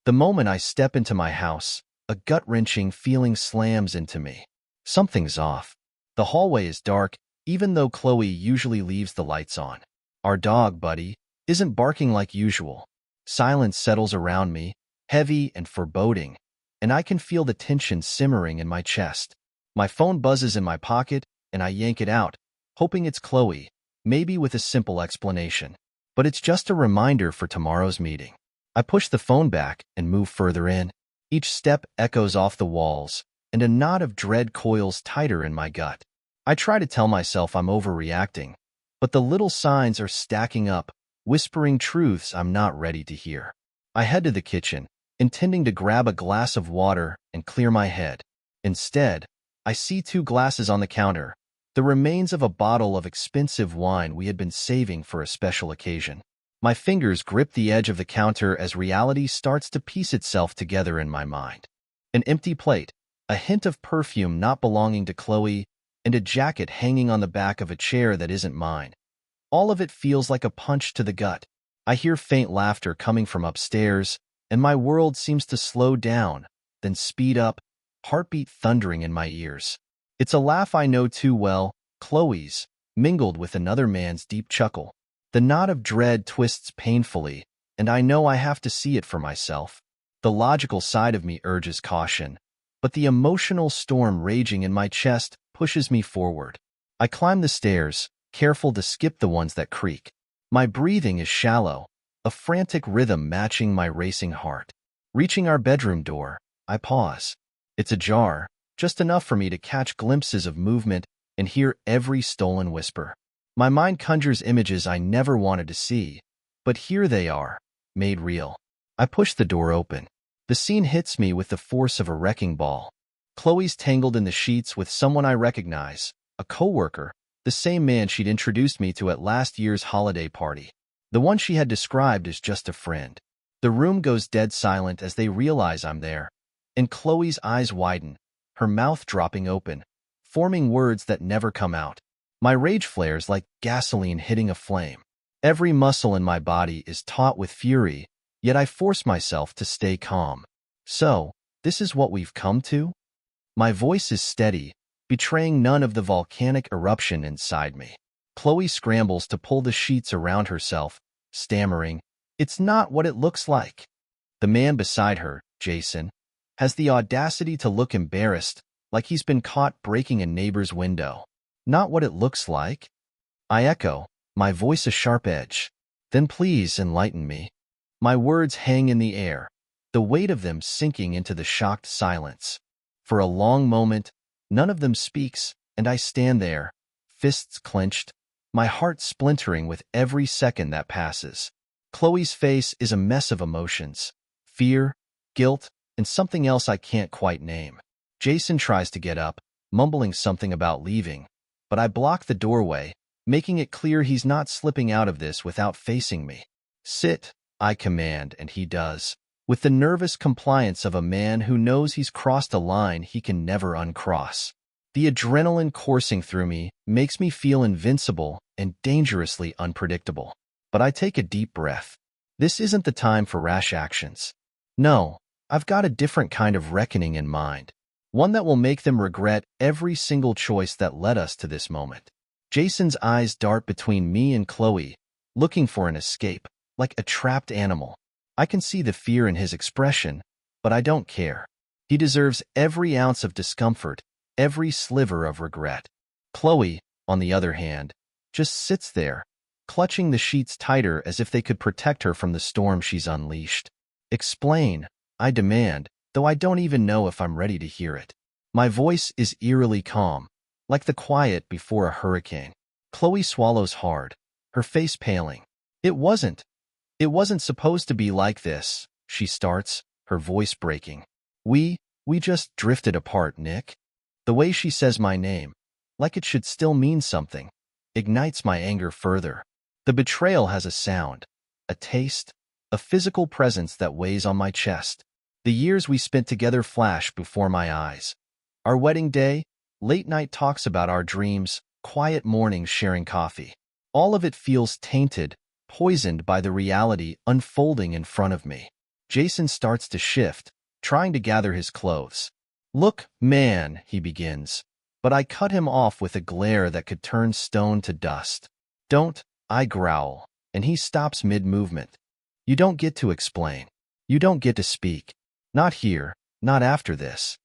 The moment I step into my house, a gut-wrenching feeling slams into me. Something's off. The hallway is dark, even though Chloe usually leaves the lights on. Our dog, Buddy, isn't barking like usual. Silence settles around me, heavy and foreboding, and I can feel the tension simmering in my chest. My phone buzzes in my pocket, and I yank it out, hoping it's Chloe, maybe with a simple explanation. But it's just a reminder for tomorrow's meeting. I push the phone back and move further in. Each step echoes off the walls, and a knot of dread coils tighter in my gut. I try to tell myself I'm overreacting, but the little signs are stacking up, whispering truths I'm not ready to hear. I head to the kitchen, intending to grab a glass of water and clear my head. Instead, I see 2 glasses on the counter, the remains of a bottle of expensive wine we had been saving for a special occasion. My fingers grip the edge of the counter as reality starts to piece itself together in my mind. An empty plate, a hint of perfume not belonging to Chloe, and a jacket hanging on the back of a chair that isn't mine. All of it feels like a punch to the gut. I hear faint laughter coming from upstairs, and my world seems to slow down, then speed up, heartbeat thundering in my ears. It's a laugh I know too well, Chloe's, mingled with another man's deep chuckle. The knot of dread twists painfully, and I know I have to see it for myself. The logical side of me urges caution, but the emotional storm raging in my chest pushes me forward. I climb the stairs, careful to skip the ones that creak. My breathing is shallow, a frantic rhythm matching my racing heart. Reaching our bedroom door, I pause. It's ajar, just enough for me to catch glimpses of movement and hear every stolen whisper. My mind conjures images I never wanted to see, but here they are, made real. I push the door open. The scene hits me with the force of a wrecking ball. Chloe's tangled in the sheets with someone I recognize, a coworker, the same man she'd introduced me to at last year's holiday party. The one she had described as just a friend. The room goes dead silent as they realize I'm there, and Chloe's eyes widen, her mouth dropping open, forming words that never come out. My rage flares like gasoline hitting a flame. Every muscle in my body is taut with fury, yet I force myself to stay calm. So, this is what we've come to? My voice is steady, betraying none of the volcanic eruption inside me. Chloe scrambles to pull the sheets around herself, stammering, "It's not what it looks like." The man beside her, Jason, has the audacity to look embarrassed, like he's been caught breaking a neighbor's window. "Not what it looks like?" I echo, my voice a sharp edge. "Then please enlighten me." My words hang in the air, the weight of them sinking into the shocked silence. For a long moment, none of them speaks, and I stand there, fists clenched, my heart splintering with every second that passes. Chloe's face is a mess of emotions, fear, guilt, and something else I can't quite name. Jason tries to get up, mumbling something about leaving, but I block the doorway, making it clear he's not slipping out of this without facing me. "Sit," I command, and he does, with the nervous compliance of a man who knows he's crossed a line he can never uncross. The adrenaline coursing through me makes me feel invincible and dangerously unpredictable. But I take a deep breath. This isn't the time for rash actions. No, I've got a different kind of reckoning in mind. One that will make them regret every single choice that led us to this moment. Jason's eyes dart between me and Chloe, looking for an escape, like a trapped animal. I can see the fear in his expression, but I don't care. He deserves every ounce of discomfort, every sliver of regret. Chloe, on the other hand, just sits there, clutching the sheets tighter as if they could protect her from the storm she's unleashed. "Explain," I demand, though I don't even know if I'm ready to hear it. My voice is eerily calm, like the quiet before a hurricane. Chloe swallows hard, her face paling. It wasn't supposed to be like this," she starts, her voice breaking. We just drifted apart, Nick." The way she says my name, like it should still mean something, ignites my anger further. The betrayal has a sound, a taste, a physical presence that weighs on my chest. The years we spent together flash before my eyes. Our wedding day, late-night talks about our dreams, quiet mornings sharing coffee. All of it feels tainted, poisoned by the reality unfolding in front of me. Jason starts to shift, trying to gather his clothes. Look, man, he begins. But I cut him off with a glare that could turn stone to dust. Don't, I growl, and he stops mid-movement. You don't get to explain. You don't get to speak. Not here, not after this.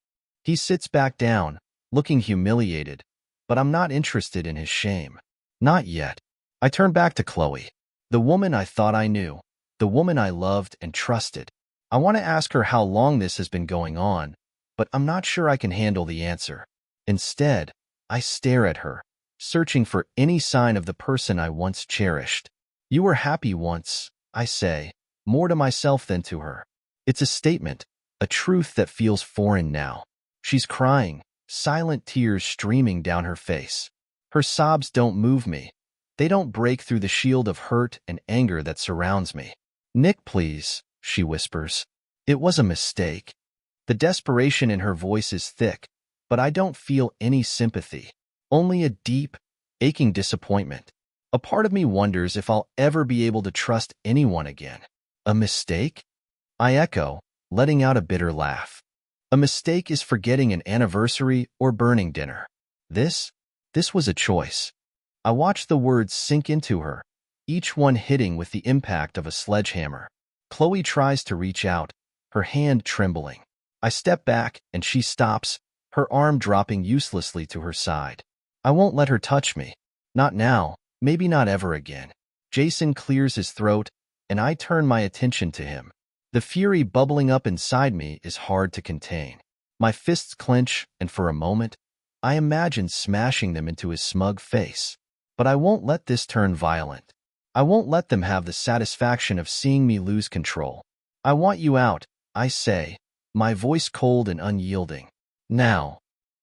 He sits back down, looking humiliated, but I'm not interested in his shame. Not yet. I turn back to Chloe, the woman I thought I knew, the woman I loved and trusted. I want to ask her how long this has been going on, but I'm not sure I can handle the answer. Instead, I stare at her, searching for any sign of the person I once cherished. You were happy once, I say, more to myself than to her. It's a statement, a truth that feels foreign now. She's crying, silent tears streaming down her face. Her sobs don't move me. They don't break through the shield of hurt and anger that surrounds me. Nick, please, she whispers. It was a mistake. The desperation in her voice is thick, but I don't feel any sympathy, only a deep, aching disappointment. A part of me wonders if I'll ever be able to trust anyone again. A mistake? I echo, letting out a bitter laugh. A mistake is forgetting an anniversary or burning dinner. This was a choice. I watch the words sink into her, each one hitting with the impact of a sledgehammer. Chloe tries to reach out, her hand trembling. I step back, and she stops, her arm dropping uselessly to her side. I won't let her touch me. Not now, maybe not ever again. Jason clears his throat, and I turn my attention to him. The fury bubbling up inside me is hard to contain. My fists clench, and for a moment, I imagine smashing them into his smug face. But I won't let this turn violent. I won't let them have the satisfaction of seeing me lose control. I want you out, I say, my voice cold and unyielding. Now.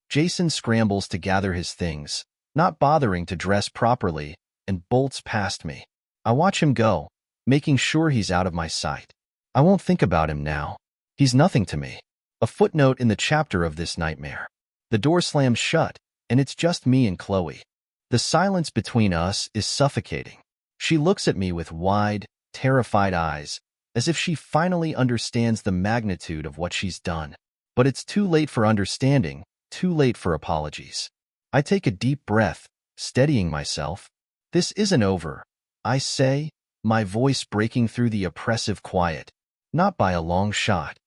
Jason scrambles to gather his things, not bothering to dress properly, and bolts past me. I watch him go, making sure he's out of my sight. I won't think about him now. He's nothing to me. A footnote in the chapter of this nightmare. The door slams shut, and it's just me and Chloe. The silence between us is suffocating. She looks at me with wide, terrified eyes, as if she finally understands the magnitude of what she's done. But it's too late for understanding, too late for apologies. I take a deep breath, steadying myself. This isn't over, I say, my voice breaking through the oppressive quiet. Not by a long shot.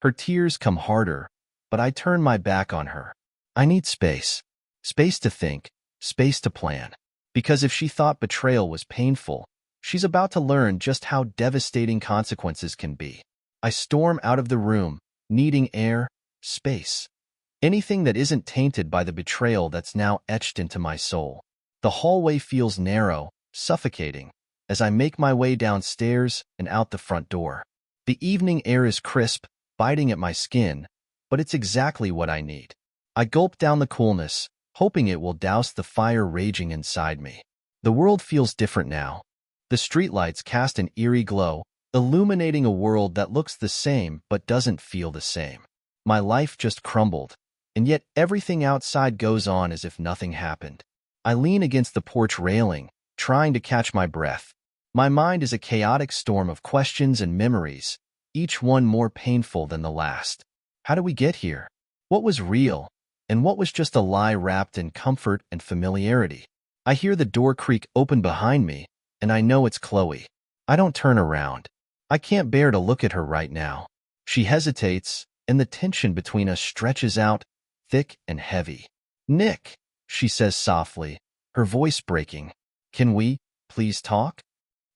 Her tears come harder, but I turn my back on her. I need space. Space to think, space to plan. Because if she thought betrayal was painful, she's about to learn just how devastating consequences can be. I storm out of the room, needing air, space. Anything that isn't tainted by the betrayal that's now etched into my soul. The hallway feels narrow, suffocating, as I make my way downstairs and out the front door. The evening air is crisp, biting at my skin, but it's exactly what I need. I gulp down the coolness, hoping it will douse the fire raging inside me. The world feels different now. The streetlights cast an eerie glow, illuminating a world that looks the same but doesn't feel the same. My life just crumbled, and yet everything outside goes on as if nothing happened. I lean against the porch railing, trying to catch my breath. My mind is a chaotic storm of questions and memories, each one more painful than the last. How did we get here? What was real? And what was just a lie wrapped in comfort and familiarity? I hear the door creak open behind me, and I know it's Chloe. I don't turn around. I can't bear to look at her right now. She hesitates, and the tension between us stretches out, thick and heavy. Nick, she says softly, her voice breaking. Can we, please talk?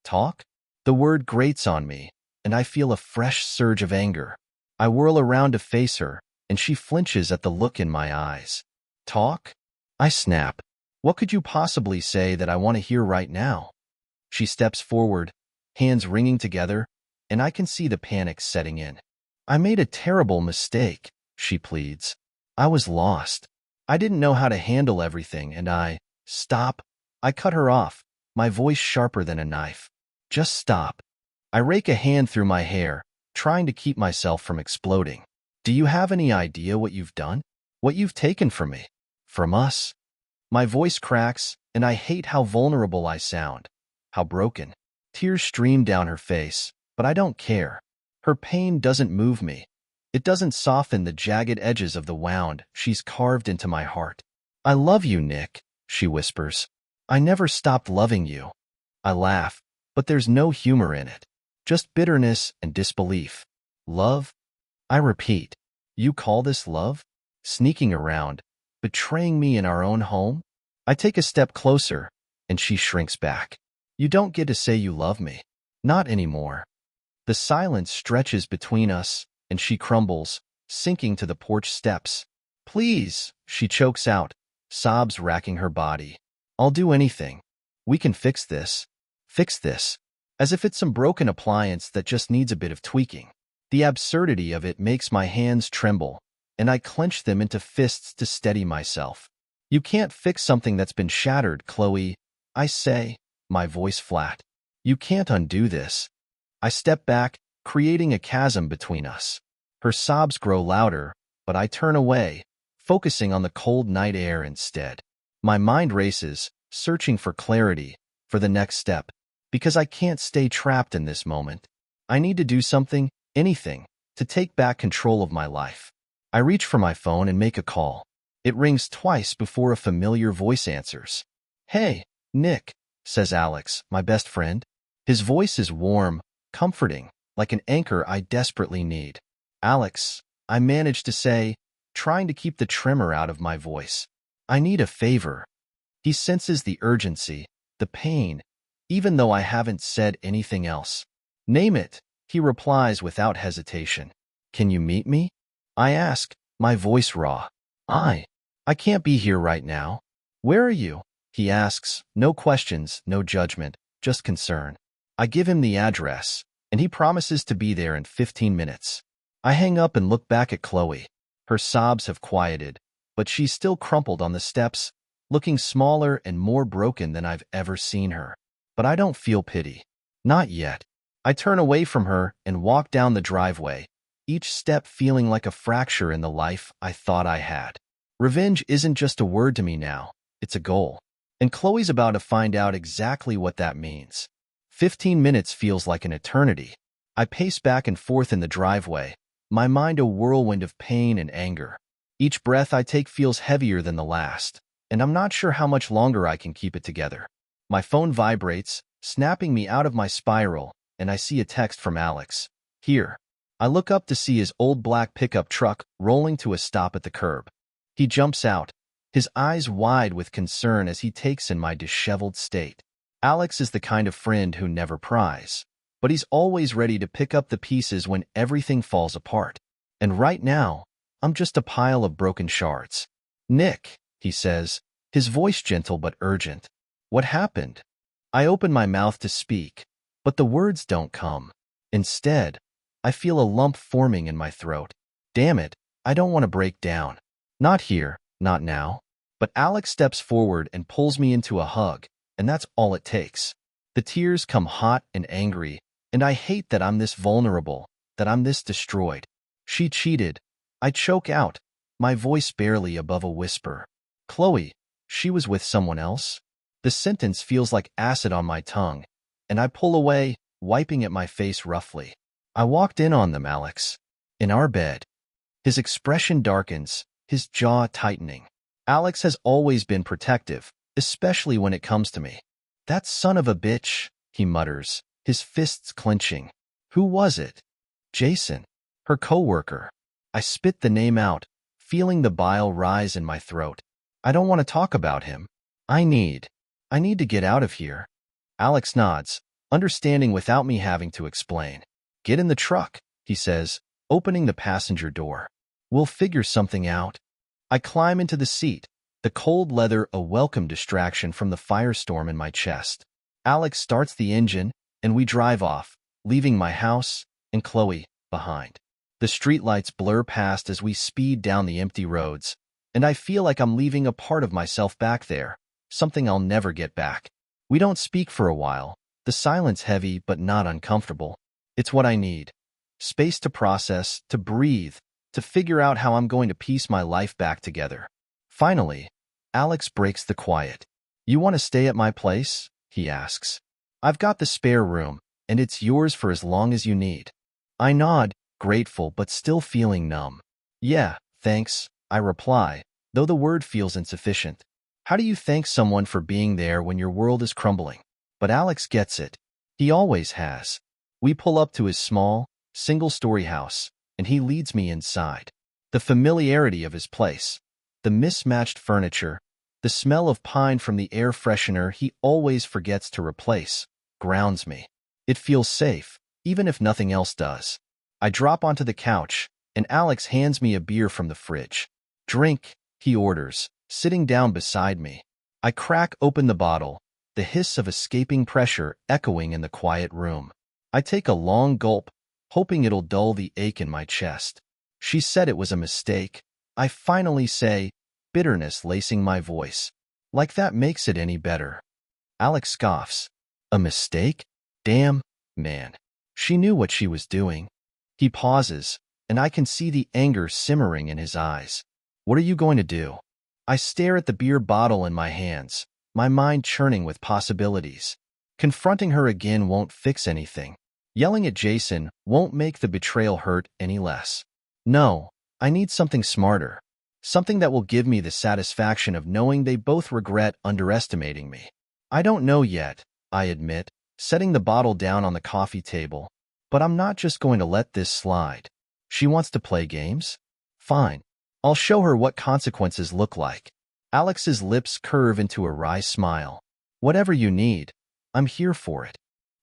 Talk? The word grates on me, and I feel a fresh surge of anger. I whirl around to face her, and she flinches at the look in my eyes. Talk? I snap. What could you possibly say that I want to hear right now? She steps forward, hands wringing together, and I can see the panic setting in. I made a terrible mistake, she pleads. I was lost. I didn't know how to handle everything, and Stop. I cut her off, my voice sharper than a knife. Just stop. I rake a hand through my hair, trying to keep myself from exploding. Do you have any idea what you've done? What you've taken from me? From us? My voice cracks, and I hate how vulnerable I sound. How broken. Tears stream down her face, but I don't care. Her pain doesn't move me. It doesn't soften the jagged edges of the wound she's carved into my heart. I love you, Nick, she whispers. I never stopped loving you. I laugh, but there's no humor in it. Just bitterness and disbelief. Love? I repeat. You call this love? Sneaking around, betraying me in our own home? I take a step closer, and she shrinks back. You don't get to say you love me. Not anymore. The silence stretches between us, and she crumbles, sinking to the porch steps. Please, she chokes out, sobs racking her body. I'll do anything. We can fix this. Fix this. As if it's some broken appliance that just needs a bit of tweaking. The absurdity of it makes my hands tremble, and I clench them into fists to steady myself. You can't fix something that's been shattered, Chloe, I say, my voice flat. You can't undo this. I step back, creating a chasm between us. Her sobs grow louder, but I turn away, focusing on the cold night air instead. My mind races, searching for clarity, for the next step, because I can't stay trapped in this moment. I need to do something, anything, to take back control of my life. I reach for my phone and make a call. It rings twice before a familiar voice answers. Hey, Nick, says Alex, my best friend. His voice is warm, comforting, like an anchor I desperately need. Alex, I manage to say, trying to keep the tremor out of my voice. I need a favor. He senses the urgency, the pain, even though I haven't said anything else. Name it, he replies without hesitation. Can you meet me? I ask, my voice raw. I can't be here right now. Where are you? He asks, no questions, no judgment, just concern. I give him the address, and he promises to be there in 15 minutes. I hang up and look back at Chloe. Her sobs have quieted, but she's still crumpled on the steps, looking smaller and more broken than I've ever seen her. But I don't feel pity. Not yet. I turn away from her and walk down the driveway, each step feeling like a fracture in the life I thought I had. Revenge isn't just a word to me now, it's a goal. And Chloe's about to find out exactly what that means. 15 minutes feels like an eternity. I pace back and forth in the driveway, my mind a whirlwind of pain and anger. Each breath I take feels heavier than the last, and I'm not sure how much longer I can keep it together. My phone vibrates, snapping me out of my spiral, and I see a text from Alex. Here. I look up to see his old black pickup truck rolling to a stop at the curb. He jumps out, his eyes wide with concern as he takes in my disheveled state. Alex is the kind of friend who never pries, but he's always ready to pick up the pieces when everything falls apart. And right now, I'm just a pile of broken shards. Nick, he says, his voice gentle but urgent. What happened? I open my mouth to speak, but the words don't come. Instead, I feel a lump forming in my throat. Damn it, I don't want to break down. Not here, not now. But Alex steps forward and pulls me into a hug, and that's all it takes. The tears come hot and angry, and I hate that I'm this vulnerable, that I'm this destroyed. She cheated. I choke out, my voice barely above a whisper. Chloe, she was with someone else? The sentence feels like acid on my tongue, and I pull away, wiping at my face roughly. I walked in on them, Alex. In our bed. His expression darkens, his jaw tightening. Alex has always been protective, especially when it comes to me. That son of a bitch, he mutters, his fists clenching. Who was it? Jason. Her coworker. I spit the name out, feeling the bile rise in my throat. I don't want to talk about him. I need to get out of here. Alex nods, understanding without me having to explain. Get in the truck, he says, opening the passenger door. We'll figure something out. I climb into the seat, the cold leather a welcome distraction from the firestorm in my chest. Alex starts the engine, and we drive off, leaving my house and Chloe behind. The streetlights blur past as we speed down the empty roads, and I feel like I'm leaving a part of myself back there, something I'll never get back. We don't speak for a while, the silence heavy but not uncomfortable. It's what I need. Space to process, to breathe, to figure out how I'm going to piece my life back together. Finally, Alex breaks the quiet. You want to stay at my place? He asks. I've got the spare room, and it's yours for as long as you need. I nod, grateful but still feeling numb. Yeah, thanks, I reply, though the word feels insufficient. How do you thank someone for being there when your world is crumbling? But Alex gets it. He always has. We pull up to his small, single-story house, and he leads me inside. The familiarity of his place, the mismatched furniture, the smell of pine from the air freshener he always forgets to replace, grounds me. It feels safe, even if nothing else does. I drop onto the couch, and Alex hands me a beer from the fridge. Drink, he orders, sitting down beside me. I crack open the bottle, the hiss of escaping pressure echoing in the quiet room. I take a long gulp, hoping it'll dull the ache in my chest. She said it was a mistake. I finally say, bitterness lacing my voice. Like that makes it any better. Alex scoffs. A mistake? Damn, man. She knew what she was doing. He pauses, and I can see the anger simmering in his eyes. What are you going to do? I stare at the beer bottle in my hands, my mind churning with possibilities. Confronting her again won't fix anything. Yelling at Jason won't make the betrayal hurt any less. No, I need something smarter. Something that will give me the satisfaction of knowing they both regret underestimating me. I don't know yet, I admit, setting the bottle down on the coffee table. But I'm not just going to let this slide. She wants to play games? Fine. I'll show her what consequences look like. Alex's lips curve into a wry smile. Whatever you need, I'm here for it.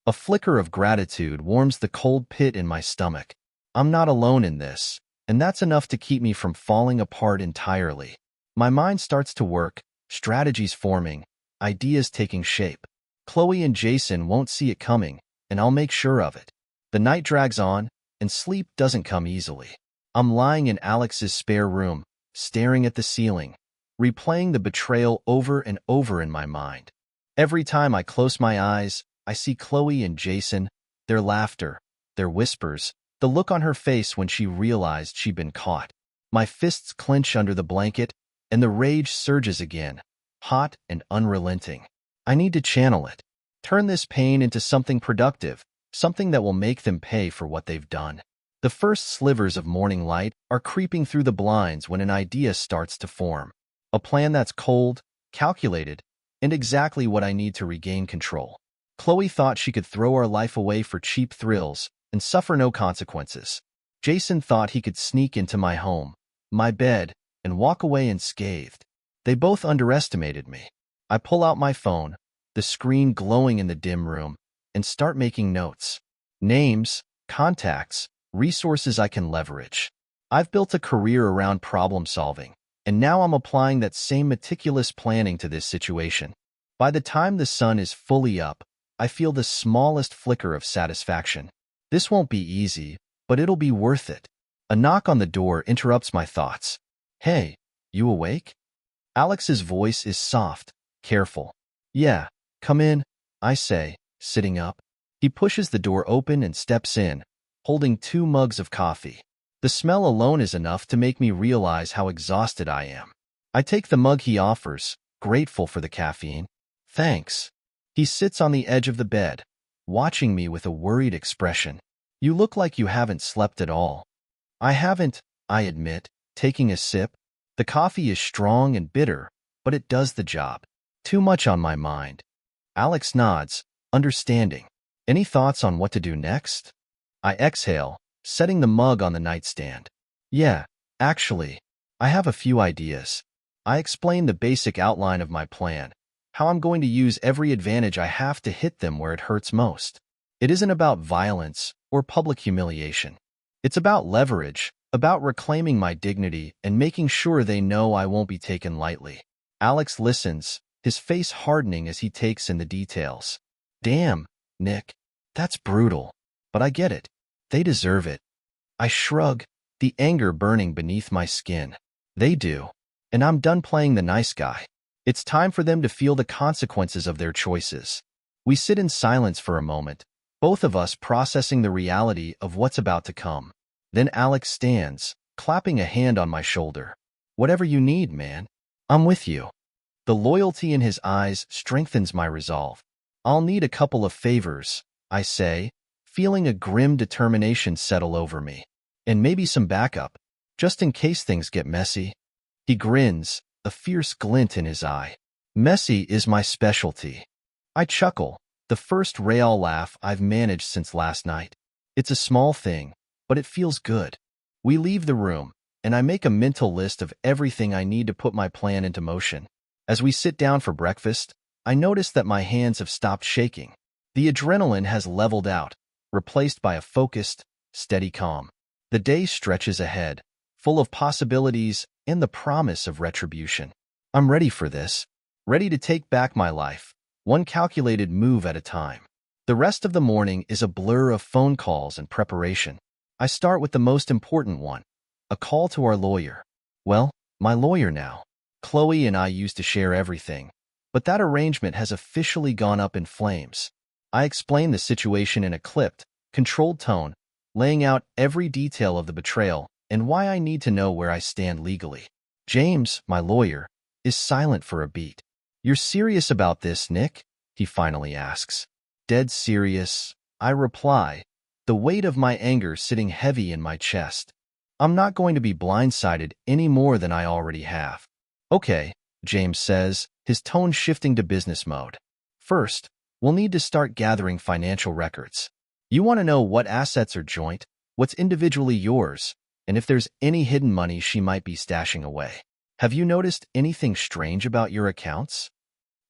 A flicker of gratitude warms the cold pit in my stomach. I'm not alone in this, and that's enough to keep me from falling apart entirely. My mind starts to work, strategies forming, ideas taking shape. Chloe and Jason won't see it coming, and I'll make sure of it. The night drags on, and sleep doesn't come easily. I'm lying in Alex's spare room, staring at the ceiling, replaying the betrayal over and over in my mind. Every time I close my eyes, I see Chloe and Jason, their laughter, their whispers, the look on her face when she realized she'd been caught. My fists clench under the blanket, and the rage surges again, hot and unrelenting. I need to channel it, turn this pain into something productive, something that will make them pay for what they've done. The first slivers of morning light are creeping through the blinds when an idea starts to form. A plan that's cold, calculated, and exactly what I need to regain control. Chloe thought she could throw our life away for cheap thrills and suffer no consequences. Jason thought he could sneak into my home, my bed, and walk away unscathed. They both underestimated me. I pull out my phone, the screen glowing in the dim room, and start making notes. Names, contacts, resources I can leverage. I've built a career around problem solving, and now I'm applying that same meticulous planning to this situation. By the time the sun is fully up, I feel the smallest flicker of satisfaction. This won't be easy, but it'll be worth it. A knock on the door interrupts my thoughts. Hey, you awake? Alex's voice is soft, careful. Yeah, come in, I say, sitting up. He pushes the door open and steps in, holding 2 mugs of coffee. The smell alone is enough to make me realize how exhausted I am. I take the mug he offers, grateful for the caffeine. Thanks. He sits on the edge of the bed, watching me with a worried expression. You look like you haven't slept at all. I haven't, I admit, taking a sip. The coffee is strong and bitter, but it does the job. Too much on my mind. Alex nods, understanding. Any thoughts on what to do next? I exhale, setting the mug on the nightstand. Yeah, actually, I have a few ideas. I explain the basic outline of my plan, how I'm going to use every advantage I have to hit them where it hurts most. It isn't about violence or public humiliation. It's about leverage, about reclaiming my dignity and making sure they know I won't be taken lightly. Alex listens, his face hardening as he takes in the details. Damn, Nick, that's brutal, but I get it. They deserve it. I shrug, the anger burning beneath my skin. They do, and I'm done playing the nice guy. It's time for them to feel the consequences of their choices. We sit in silence for a moment, both of us processing the reality of what's about to come. Then Alex stands, clapping a hand on my shoulder. Whatever you need, man. I'm with you. The loyalty in his eyes strengthens my resolve. I'll need a couple of favors, I say, feeling a grim determination settle over me. And maybe some backup, just in case things get messy. He grins, a fierce glint in his eye. Messy is my specialty. I chuckle, the first real laugh I've managed since last night. It's a small thing, but it feels good. We leave the room, and I make a mental list of everything I need to put my plan into motion. As we sit down for breakfast, I notice that my hands have stopped shaking. The adrenaline has leveled out, replaced by a focused, steady calm. The day stretches ahead, full of possibilities and the promise of retribution. I'm ready for this, ready to take back my life, one calculated move at a time. The rest of the morning is a blur of phone calls and preparation. I start with the most important one, a call to our lawyer. Well, my lawyer now. Chloe and I used to share everything, but that arrangement has officially gone up in flames. I explain the situation in a clipped, controlled tone, laying out every detail of the betrayal and why I need to know where I stand legally. James, my lawyer, is silent for a beat. "You're serious about this, Nick?" he finally asks. "Dead serious," I reply, the weight of my anger sitting heavy in my chest. I'm not going to be blindsided any more than I already have. "Okay," James says, his tone shifting to business mode. "First, we'll need to start gathering financial records. You want to know what assets are joint, what's individually yours, and if there's any hidden money she might be stashing away. Have you noticed anything strange about your accounts?"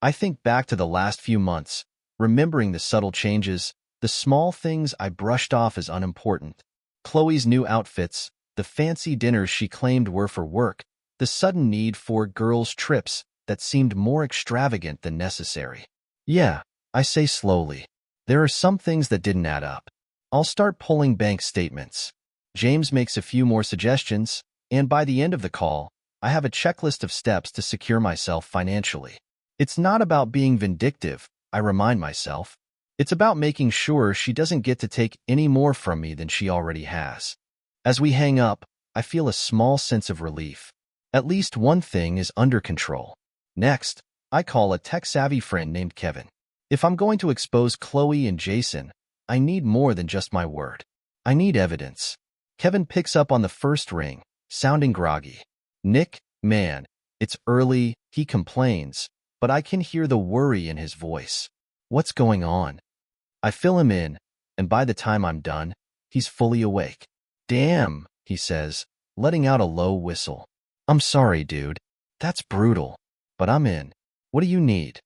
I think back to the last few months, remembering the subtle changes, the small things I brushed off as unimportant. Chloe's new outfits, the fancy dinners she claimed were for work, the sudden need for girls' trips that seemed more extravagant than necessary. "Yeah," I say slowly. "There are some things that didn't add up. I'll start pulling bank statements." James makes a few more suggestions, and by the end of the call, I have a checklist of steps to secure myself financially. It's not about being vindictive, I remind myself. It's about making sure she doesn't get to take any more from me than she already has. As we hang up, I feel a small sense of relief. At least one thing is under control. Next, I call a tech-savvy friend named Kevin. If I'm going to expose Chloe and Jason, I need more than just my word. I need evidence. Kevin picks up on the first ring, sounding groggy. "Nick, man, it's early," he complains, but I can hear the worry in his voice. "What's going on?" I fill him in, and by the time I'm done, he's fully awake. "Damn," he says, letting out a low whistle. "I'm sorry, dude. That's brutal. But I'm in. What do you need?"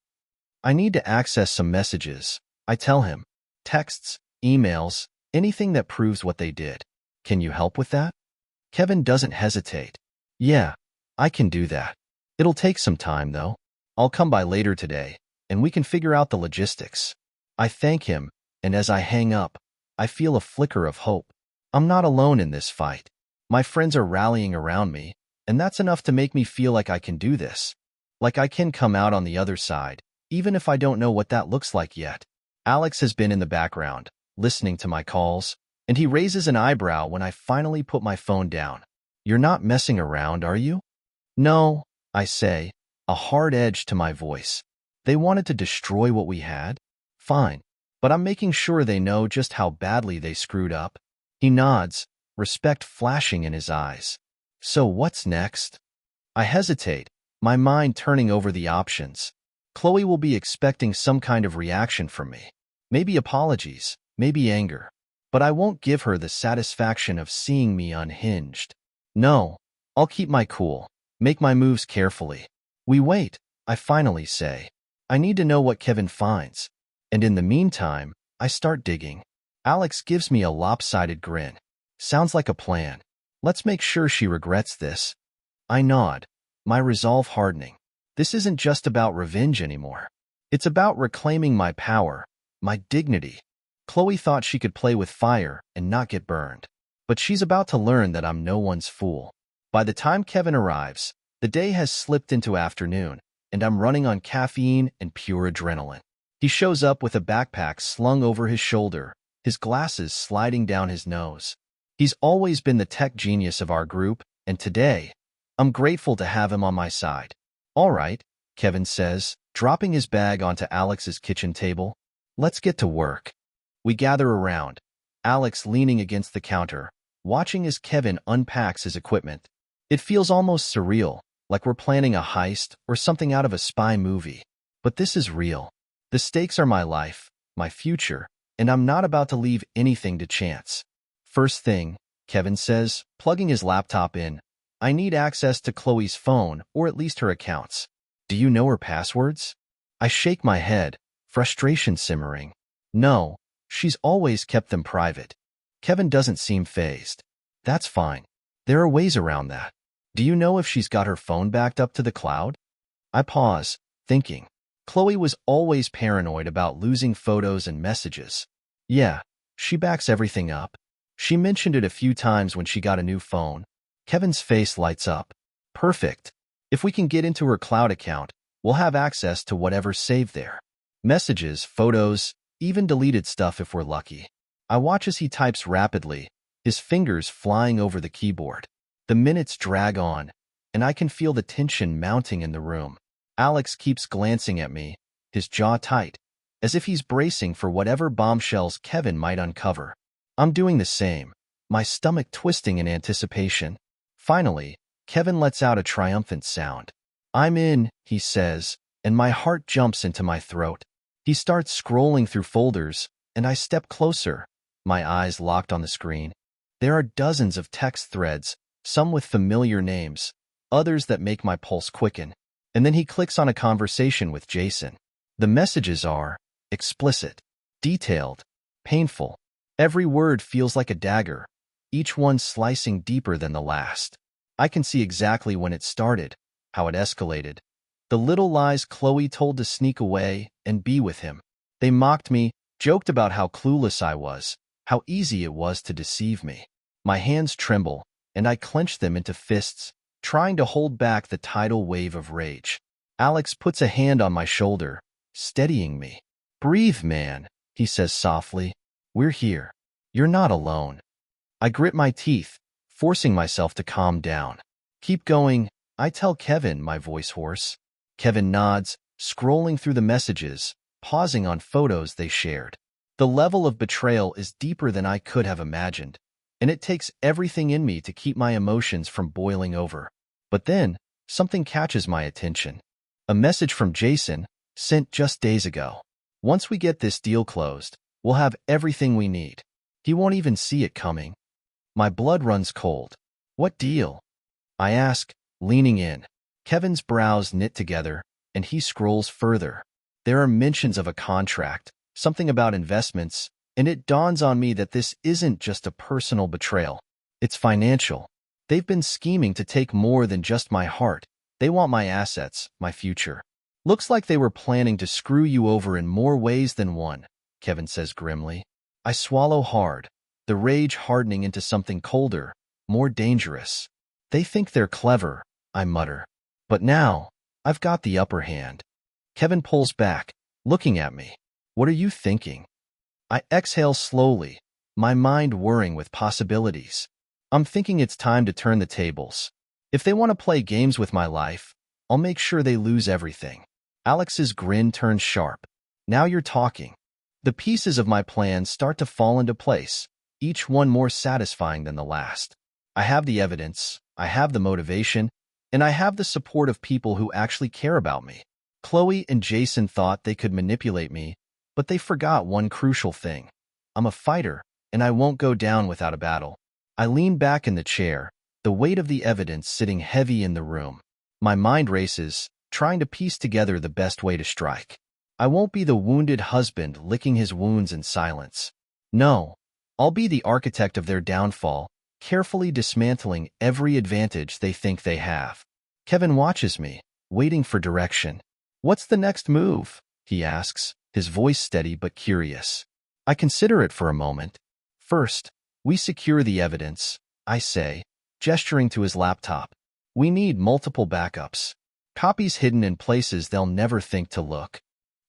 "I need to access some messages," I tell him. "Texts, emails, anything that proves what they did. Can you help with that?" Kevin doesn't hesitate. "Yeah, I can do that. It'll take some time, though. I'll come by later today, and we can figure out the logistics." I thank him, and as I hang up, I feel a flicker of hope. I'm not alone in this fight. My friends are rallying around me, and that's enough to make me feel like I can do this. Like I can come out on the other side, even if I don't know what that looks like yet. Alex has been in the background, listening to my calls, and he raises an eyebrow when I finally put my phone down. "You're not messing around, are you?" "No," I say, a hard edge to my voice. "They wanted to destroy what we had? Fine, but I'm making sure they know just how badly they screwed up." He nods, respect flashing in his eyes. "So what's next?" I hesitate, my mind turning over the options. Chloe will be expecting some kind of reaction from me. Maybe apologies, maybe anger. But I won't give her the satisfaction of seeing me unhinged. No, I'll keep my cool, make my moves carefully. We wait, I finally say. I need to know what Kevin finds. And in the meantime, I start digging. Alex gives me a lopsided grin. "Sounds like a plan. Let's make sure she regrets this." I nod, my resolve hardening. This isn't just about revenge anymore. It's about reclaiming my power, my dignity. Chloe thought she could play with fire and not get burned. But she's about to learn that I'm no one's fool. By the time Kevin arrives, the day has slipped into afternoon, and I'm running on caffeine and pure adrenaline. He shows up with a backpack slung over his shoulder, his glasses sliding down his nose. He's always been the tech genius of our group, and today, I'm grateful to have him on my side. "All right," Kevin says, dropping his bag onto Alex's kitchen table. "Let's get to work." We gather around, Alex leaning against the counter, watching as Kevin unpacks his equipment. It feels almost surreal, like we're planning a heist or something out of a spy movie. But this is real. The stakes are my life, my future, and I'm not about to leave anything to chance. First thing, Kevin says, plugging his laptop in, I need access to Chloe's phone, or at least her accounts. Do you know her passwords? I shake my head, frustration simmering. No, she's always kept them private. Kevin doesn't seem fazed. That's fine. There are ways around that. Do you know if she's got her phone backed up to the cloud? I pause, thinking. Chloe was always paranoid about losing photos and messages. Yeah, she backs everything up. She mentioned it a few times when she got a new phone. Kevin's face lights up. Perfect. If we can get into her cloud account, we'll have access to whatever's saved there. Messages, photos, even deleted stuff if we're lucky. I watch as he types rapidly, his fingers flying over the keyboard. The minutes drag on, and I can feel the tension mounting in the room. Alex keeps glancing at me, his jaw tight, as if he's bracing for whatever bombshells Kevin might uncover. I'm doing the same, my stomach twisting in anticipation. Finally, Kevin lets out a triumphant sound. I'm in, he says, and my heart jumps into my throat. He starts scrolling through folders, and I step closer, my eyes locked on the screen. There are dozens of text threads, some with familiar names, others that make my pulse quicken. And then he clicks on a conversation with Jason. The messages are explicit, detailed, painful. Every word feels like a dagger, each one slicing deeper than the last. I can see exactly when it started, how it escalated. The little lies Chloe told to sneak away and be with him. They mocked me, joked about how clueless I was, how easy it was to deceive me. My hands tremble, and I clench them into fists, trying to hold back the tidal wave of rage. Alex puts a hand on my shoulder, steadying me. Breathe, man, he says softly. We're here. You're not alone. I grit my teeth, forcing myself to calm down. Keep going, I tell Kevin, my voice hoarse. Kevin nods, scrolling through the messages, pausing on photos they shared. The level of betrayal is deeper than I could have imagined, and it takes everything in me to keep my emotions from boiling over. But then, something catches my attention. A message from Jason, sent just days ago. Once we get this deal closed, we'll have everything we need. He won't even see it coming. My blood runs cold. What deal? I ask, leaning in. Kevin's brows knit together, and he scrolls further. There are mentions of a contract, something about investments, and it dawns on me that this isn't just a personal betrayal. It's financial. They've been scheming to take more than just my heart. They want my assets, my future. Looks like they were planning to screw you over in more ways than one, Kevin says grimly. I swallow hard, the rage hardening into something colder, more dangerous. They think they're clever, I mutter. But now, I've got the upper hand. Kevin pulls back, looking at me. What are you thinking? I exhale slowly, my mind whirring with possibilities. I'm thinking it's time to turn the tables. If they want to play games with my life, I'll make sure they lose everything. Alex's grin turns sharp. Now you're talking. The pieces of my plan start to fall into place, each one more satisfying than the last. I have the evidence, I have the motivation, and I have the support of people who actually care about me. Chloe and Jason thought they could manipulate me, but they forgot one crucial thing. I'm a fighter, and I won't go down without a battle. I lean back in the chair, the weight of the evidence sitting heavy in the room. My mind races, trying to piece together the best way to strike. I won't be the wounded husband licking his wounds in silence. No, I'll be the architect of their downfall, carefully dismantling every advantage they think they have. Kevin watches me, waiting for direction. What's the next move? He asks, his voice steady but curious. I consider it for a moment. First, we secure the evidence, I say, gesturing to his laptop. We need multiple backups. Copies hidden in places they'll never think to look.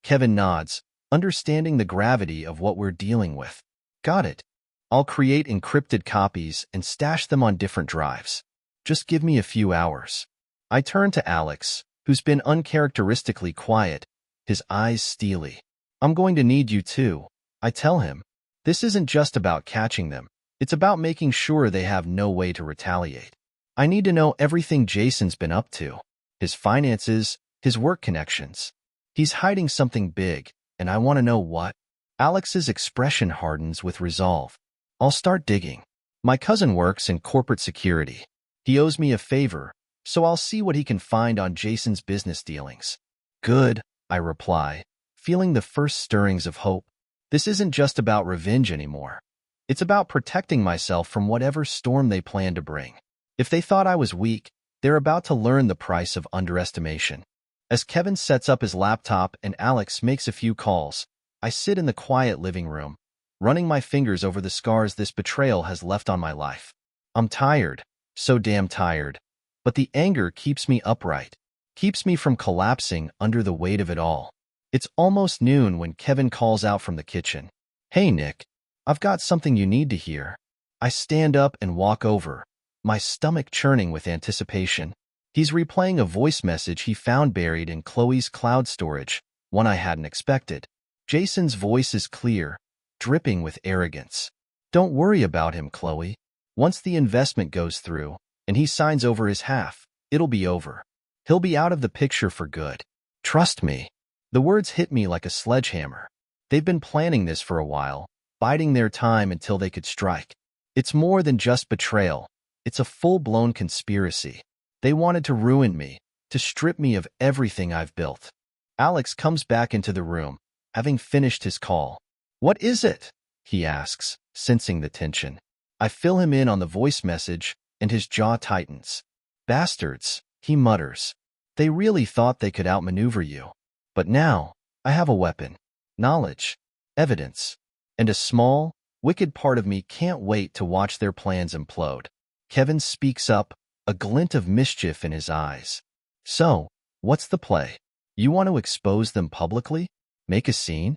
Kevin nods, understanding the gravity of what we're dealing with. Got it. I'll create encrypted copies and stash them on different drives. Just give me a few hours. I turn to Alex, who's been uncharacteristically quiet, his eyes steely. I'm going to need you too, I tell him. This isn't just about catching them. It's about making sure they have no way to retaliate. I need to know everything Jason's been up to. His finances, his work connections. He's hiding something big, and I want to know what. Alex's expression hardens with resolve. I'll start digging. My cousin works in corporate security. He owes me a favor, so I'll see what he can find on Jason's business dealings. Good, I reply, feeling the first stirrings of hope. This isn't just about revenge anymore. It's about protecting myself from whatever storm they plan to bring. If they thought I was weak, they're about to learn the price of underestimation. As Kevin sets up his laptop and Alex makes a few calls, I sit in the quiet living room, running my fingers over the scars this betrayal has left on my life. I'm tired, so damn tired, but the anger keeps me upright, keeps me from collapsing under the weight of it all. It's almost noon when Kevin calls out from the kitchen. Hey, Nick, I've got something you need to hear. I stand up and walk over, my stomach churning with anticipation. He's replaying a voice message he found buried in Chloe's cloud storage, one I hadn't expected. Jason's voice is clear, dripping with arrogance. Don't worry about him, Chloe. Once the investment goes through, and he signs over his half, it'll be over. He'll be out of the picture for good. Trust me. The words hit me like a sledgehammer. They've been planning this for a while, biding their time until they could strike. It's more than just betrayal. It's a full-blown conspiracy. They wanted to ruin me, to strip me of everything I've built. Alex comes back into the room, having finished his call. What is it? He asks, sensing the tension. I fill him in on the voice message, and his jaw tightens. Bastards, he mutters. They really thought they could outmaneuver you. But now, I have a weapon. Knowledge. Evidence. And a small, wicked part of me can't wait to watch their plans implode. Kevin speaks up, a glint of mischief in his eyes. So, what's the play? You want to expose them publicly? Make a scene?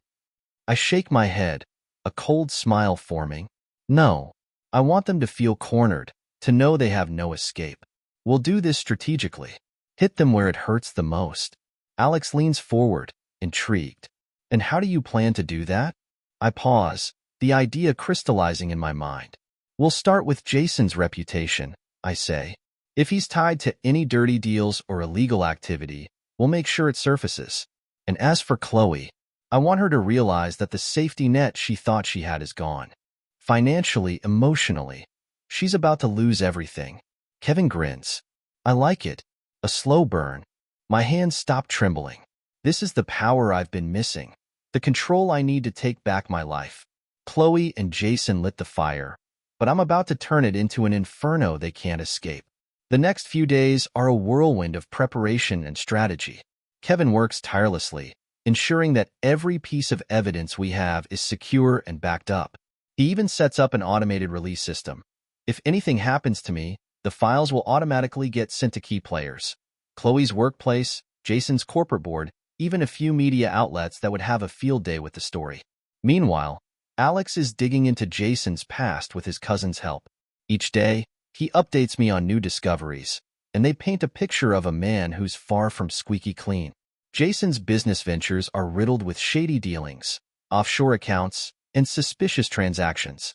I shake my head, a cold smile forming. No, I want them to feel cornered, to know they have no escape. We'll do this strategically. Hit them where it hurts the most. Alex leans forward, intrigued. And how do you plan to do that? I pause, the idea crystallizing in my mind. We'll start with Jason's reputation, I say. If he's tied to any dirty deals or illegal activity, we'll make sure it surfaces. And as for Chloe, I want her to realize that the safety net she thought she had is gone. Financially, emotionally, she's about to lose everything. Kevin grins. I like it. A slow burn. My hands stop trembling. This is the power I've been missing. The control I need to take back my life. Chloe and Jason lit the fire, but I'm about to turn it into an inferno they can't escape. The next few days are a whirlwind of preparation and strategy. Kevin works tirelessly, ensuring that every piece of evidence we have is secure and backed up. He even sets up an automated release system. If anything happens to me, the files will automatically get sent to key players. Chloe's workplace, Jason's corporate board, even a few media outlets that would have a field day with the story. Meanwhile, Alex is digging into Jason's past with his cousin's help. Each day, he updates me on new discoveries, and they paint a picture of a man who's far from squeaky clean. Jason's business ventures are riddled with shady dealings, offshore accounts, and suspicious transactions.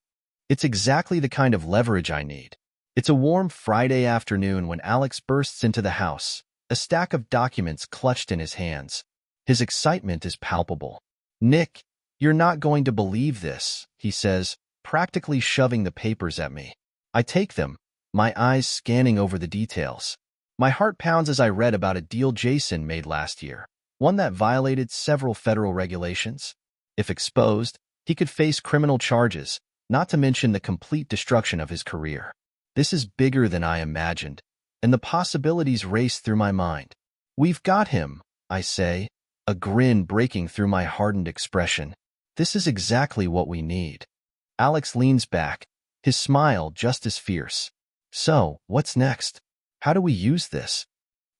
It's exactly the kind of leverage I need. It's a warm Friday afternoon when Alex bursts into the house, a stack of documents clutched in his hands. His excitement is palpable. Nick, you're not going to believe this, he says, practically shoving the papers at me. I take them, my eyes scanning over the details. My heart pounds as I read about a deal Jason made last year, one that violated several federal regulations. If exposed, he could face criminal charges, not to mention the complete destruction of his career. This is bigger than I imagined, and the possibilities race through my mind. We've got him, I say, a grin breaking through my hardened expression. This is exactly what we need. Alex leans back, his smile just as fierce. So, what's next? How do we use this?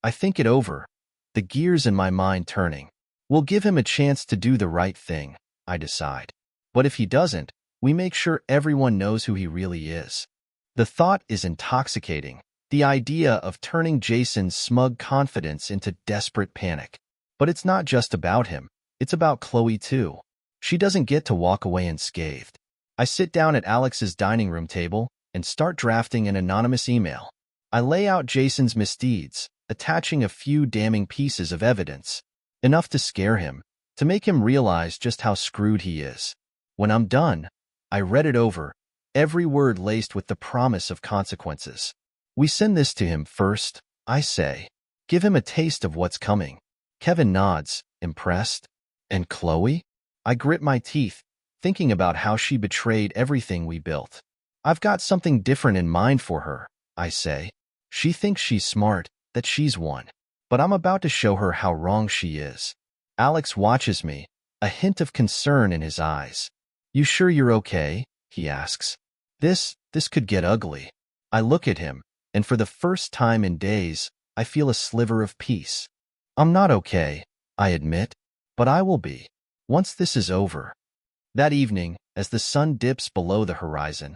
I think it over, the gears in my mind turning. We'll give him a chance to do the right thing, I decide. But if he doesn't, we make sure everyone knows who he really is. The thought is intoxicating, the idea of turning Jason's smug confidence into desperate panic. But it's not just about him, it's about Chloe too. She doesn't get to walk away unscathed. I sit down at Alex's dining room table and start drafting an anonymous email. I lay out Jason's misdeeds, attaching a few damning pieces of evidence, enough to scare him, to make him realize just how screwed he is. When I'm done, I read it over, every word laced with the promise of consequences. We send this to him first, I say. Give him a taste of what's coming. Kevin nods, impressed. And Chloe? I grit my teeth, thinking about how she betrayed everything we built. I've got something different in mind for her, I say. She thinks she's smart, that she's one. But I'm about to show her how wrong she is. Alex watches me, a hint of concern in his eyes. You sure you're okay? He asks. This could get ugly. I look at him, and for the first time in days, I feel a sliver of peace. I'm not okay, I admit, but I will be, once this is over. That evening, as the sun dips below the horizon,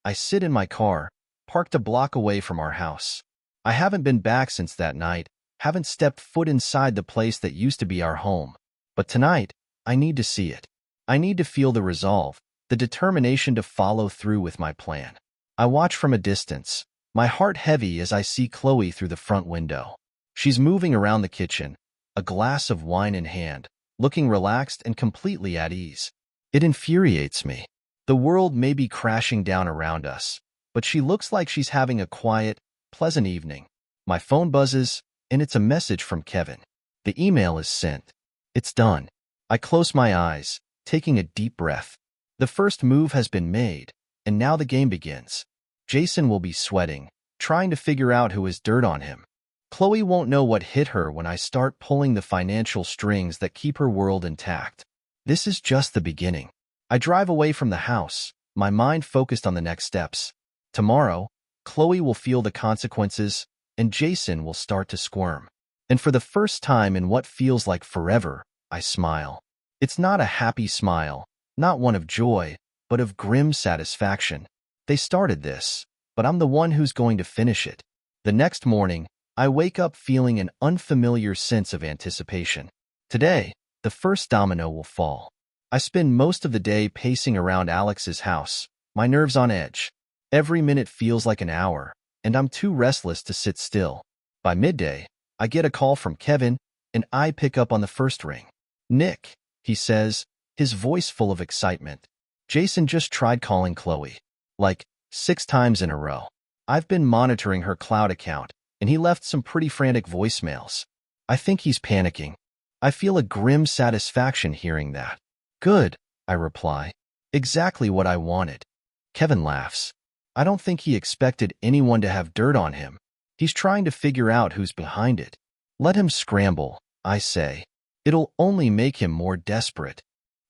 I sit in my car, parked a block away from our house. I haven't been back since that night, haven't stepped foot inside the place that used to be our home. But tonight, I need to see it. I need to feel the resolve, the determination to follow through with my plan. I watch from a distance, my heart heavy as I see Chloe through the front window. She's moving around the kitchen, a glass of wine in hand, looking relaxed and completely at ease. It infuriates me. The world may be crashing down around us, but she looks like she's having a quiet, pleasant evening. My phone buzzes, and it's a message from Kevin. The email is sent. It's done. I close my eyes, taking a deep breath. The first move has been made, and now the game begins. Jason will be sweating, trying to figure out who has dirt on him. Chloe won't know what hit her when I start pulling the financial strings that keep her world intact. This is just the beginning. I drive away from the house, my mind focused on the next steps. Tomorrow, Chloe will feel the consequences, and Jason will start to squirm. And for the first time in what feels like forever, I smile. It's not a happy smile, not one of joy, but of grim satisfaction. They started this, but I'm the one who's going to finish it. The next morning, I wake up feeling an unfamiliar sense of anticipation. Today, the first domino will fall. I spend most of the day pacing around Alex's house, my nerves on edge. Every minute feels like an hour, and I'm too restless to sit still. By midday, I get a call from Kevin, and I pick up on the first ring. Nick, he says, his voice full of excitement. Jason just tried calling Chloe. Like 6 times in a row. I've been monitoring her cloud account, and he left some pretty frantic voicemails. I think he's panicking. I feel a grim satisfaction hearing that. Good, I reply. Exactly what I wanted. Kevin laughs. I don't think he expected anyone to have dirt on him. He's trying to figure out who's behind it. Let him scramble, I say. It'll only make him more desperate.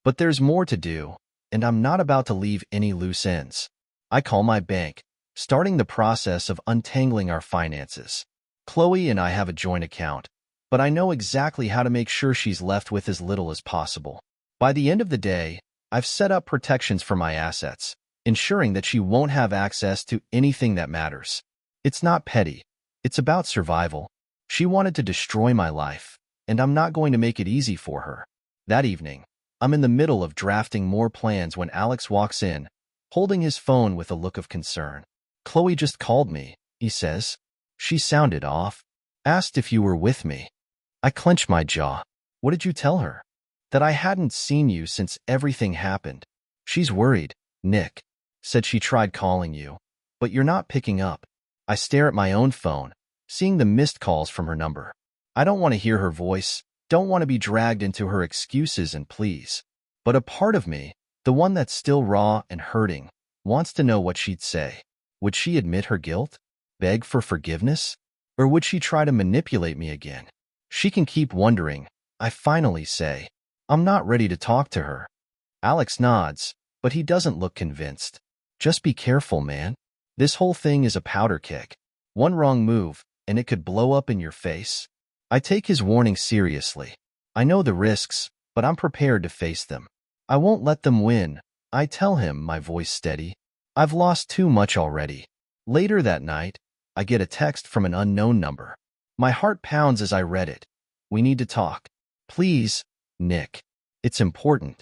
But there's more to do, and I'm not about to leave any loose ends. I call my bank, starting the process of untangling our finances. Chloe and I have a joint account, but I know exactly how to make sure she's left with as little as possible. By the end of the day, I've set up protections for my assets, ensuring that she won't have access to anything that matters. It's not petty. It's about survival. She wanted to destroy my life, and I'm not going to make it easy for her. That evening, I'm in the middle of drafting more plans when Alex walks in, holding his phone with a look of concern. Chloe just called me, he says. She sounded off. Asked if you were with me. I clench my jaw. What did you tell her? That I hadn't seen you since everything happened. She's worried, Nick. Said she tried calling you, but you're not picking up. I stare at my own phone, seeing the missed calls from her number. I don't want to hear her voice, don't want to be dragged into her excuses and pleas. But a part of me, the one that's still raw and hurting, wants to know what she'd say. Would she admit her guilt? Beg for forgiveness? Or would she try to manipulate me again? She can keep wondering. I finally say, I'm not ready to talk to her. Alex nods, but he doesn't look convinced. Just be careful, man. This whole thing is a powder keg. One wrong move, and it could blow up in your face. I take his warning seriously. I know the risks, but I'm prepared to face them. I won't let them win, I tell him, my voice steady. I've lost too much already. Later that night, I get a text from an unknown number. My heart pounds as I read it. We need to talk. Please, Nick. It's important.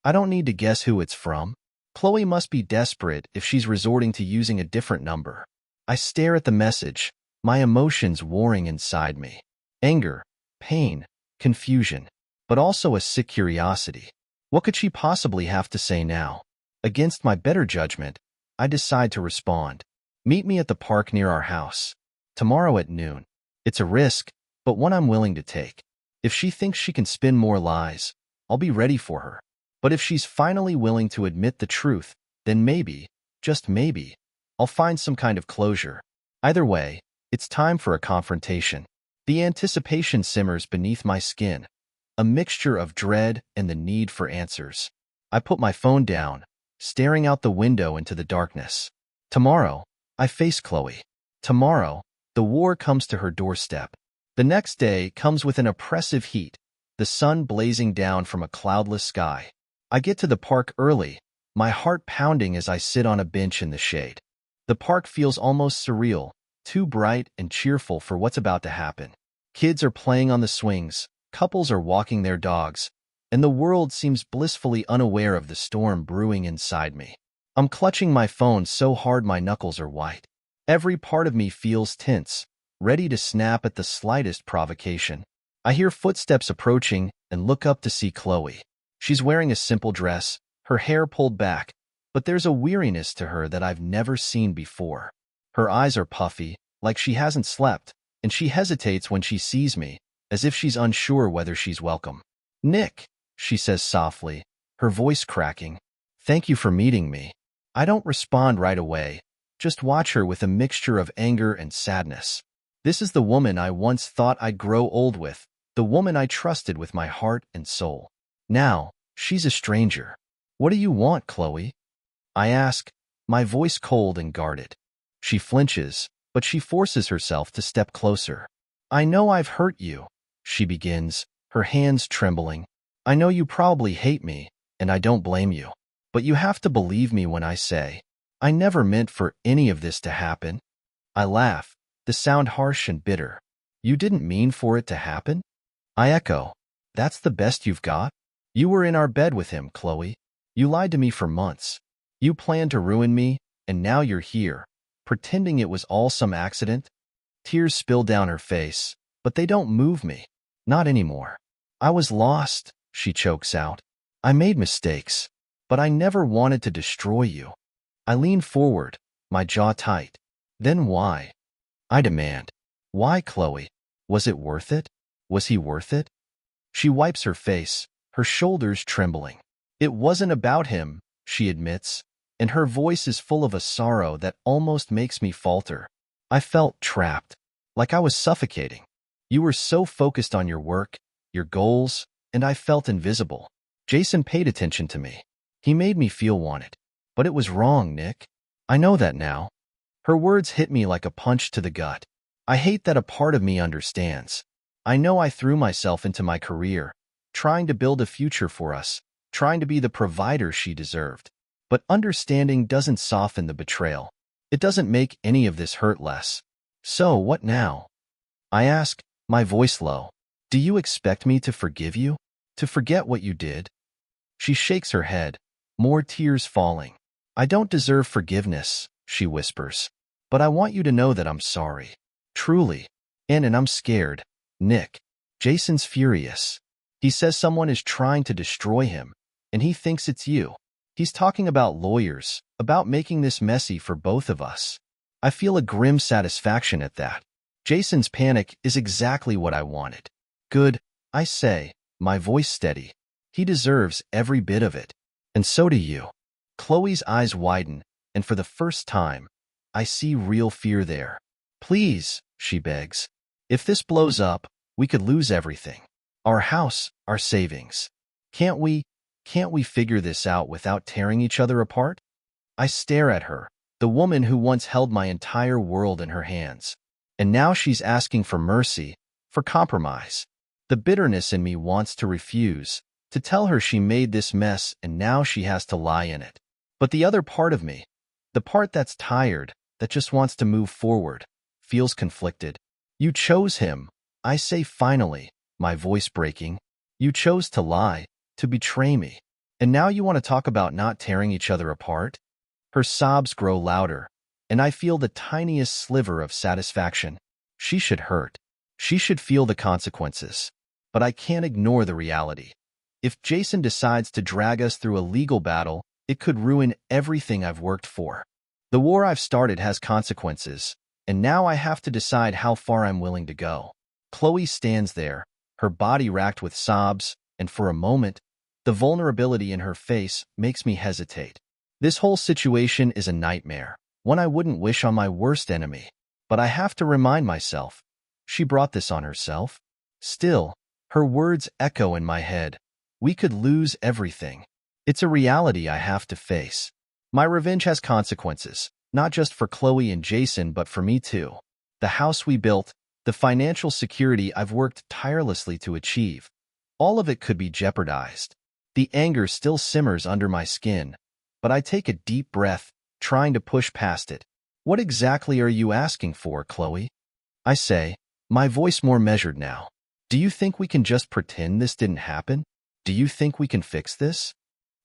I don't need to guess who it's from. Chloe must be desperate if she's resorting to using a different number. I stare at the message, my emotions warring inside me. Anger, pain, confusion, but also a sick curiosity. What could she possibly have to say now? Against my better judgment, I decide to respond. Meet me at the park near our house. Tomorrow at noon. It's a risk, but one I'm willing to take. If she thinks she can spin more lies, I'll be ready for her. But if she's finally willing to admit the truth, then maybe, just maybe, I'll find some kind of closure. Either way, it's time for a confrontation. The anticipation simmers beneath my skin, a mixture of dread and the need for answers. I put my phone down, staring out the window into the darkness. Tomorrow, I face Chloe. Tomorrow, the war comes to her doorstep. The next day comes with an oppressive heat, the sun blazing down from a cloudless sky. I get to the park early, my heart pounding as I sit on a bench in the shade. The park feels almost surreal, too bright and cheerful for what's about to happen. Kids are playing on the swings, couples are walking their dogs, and the world seems blissfully unaware of the storm brewing inside me. I'm clutching my phone so hard my knuckles are white. Every part of me feels tense, ready to snap at the slightest provocation. I hear footsteps approaching and look up to see Chloe. She's wearing a simple dress, her hair pulled back, but there's a weariness to her that I've never seen before. Her eyes are puffy, like she hasn't slept, and she hesitates when she sees me, as if she's unsure whether she's welcome. "Nick," she says softly, her voice cracking. "Thank you for meeting me." I don't respond right away, just watch her with a mixture of anger and sadness. This is the woman I once thought I'd grow old with, the woman I trusted with my heart and soul. Now, she's a stranger. "What do you want, Chloe?" I ask, my voice cold and guarded. She flinches, but she forces herself to step closer. "I know I've hurt you," she begins, her hands trembling. "I know you probably hate me, and I don't blame you. But you have to believe me when I say, I never meant for any of this to happen." I laugh, the sound harsh and bitter. "You didn't mean for it to happen?" I echo. "That's the best you've got? You were in our bed with him, Chloe. You lied to me for months. You planned to ruin me, and now you're here, pretending it was all some accident?" Tears spill down her face, but they don't move me. Not anymore. "I was lost," she chokes out. "I made mistakes, but I never wanted to destroy you." I lean forward, my jaw tight. "Then why?" I demand. "Why, Chloe? Was it worth it? Was he worth it?" She wipes her face, her shoulders trembling. "It wasn't about him," she admits, and her voice is full of a sorrow that almost makes me falter. "I felt trapped, like I was suffocating. You were so focused on your work, your goals, and I felt invisible. Jason paid attention to me. He made me feel wanted. But it was wrong, Nick. I know that now." Her words hit me like a punch to the gut. I hate that a part of me understands. I know I threw myself into my career, trying to build a future for us, trying to be the provider she deserved. But understanding doesn't soften the betrayal. It doesn't make any of this hurt less. "So what now?" I ask, my voice low. "Do you expect me to forgive you? To forget what you did?" She shakes her head, more tears falling. "I don't deserve forgiveness," she whispers. "But I want you to know that I'm sorry. Truly. And I'm scared. Nick. Jason's furious. He says someone is trying to destroy him, and he thinks it's you. He's talking about lawyers, about making this messy for both of us." I feel a grim satisfaction at that. Jason's panic is exactly what I wanted. "Good," I say, my voice steady. "He deserves every bit of it. And so do you." Chloe's eyes widen, and for the first time, I see real fear there. "Please," she begs. "If this blows up, we could lose everything. Our house, our savings. Can't we figure this out without tearing each other apart?" I stare at her, the woman who once held my entire world in her hands. And now she's asking for mercy, for compromise. The bitterness in me wants to refuse, to tell her she made this mess and now she has to lie in it. But the other part of me, the part that's tired, that just wants to move forward, feels conflicted. "You chose him," I say finally, my voice breaking. "You chose to lie, to betray me. And now you want to talk about not tearing each other apart? Her sobs grow louder, and I feel the tiniest sliver of satisfaction. She should hurt. She should feel the consequences. But I can't ignore the reality. If Jason decides to drag us through a legal battle, it could ruin everything I've worked for. The war I've started has consequences, and now I have to decide how far I'm willing to go. Chloe stands there, her body racked with sobs, and for a moment, the vulnerability in her face makes me hesitate. This whole situation is a nightmare, one I wouldn't wish on my worst enemy. But I have to remind myself, she brought this on herself. Still, her words echo in my head. We could lose everything. It's a reality I have to face. My revenge has consequences, not just for Chloe and Jason, but for me too. The house we built, the financial security I've worked tirelessly to achieve, all of it could be jeopardized. The anger still simmers under my skin, but I take a deep breath, trying to push past it. What exactly are you asking for, Chloe? I say, my voice more measured now. Do you think we can just pretend this didn't happen? Do you think we can fix this?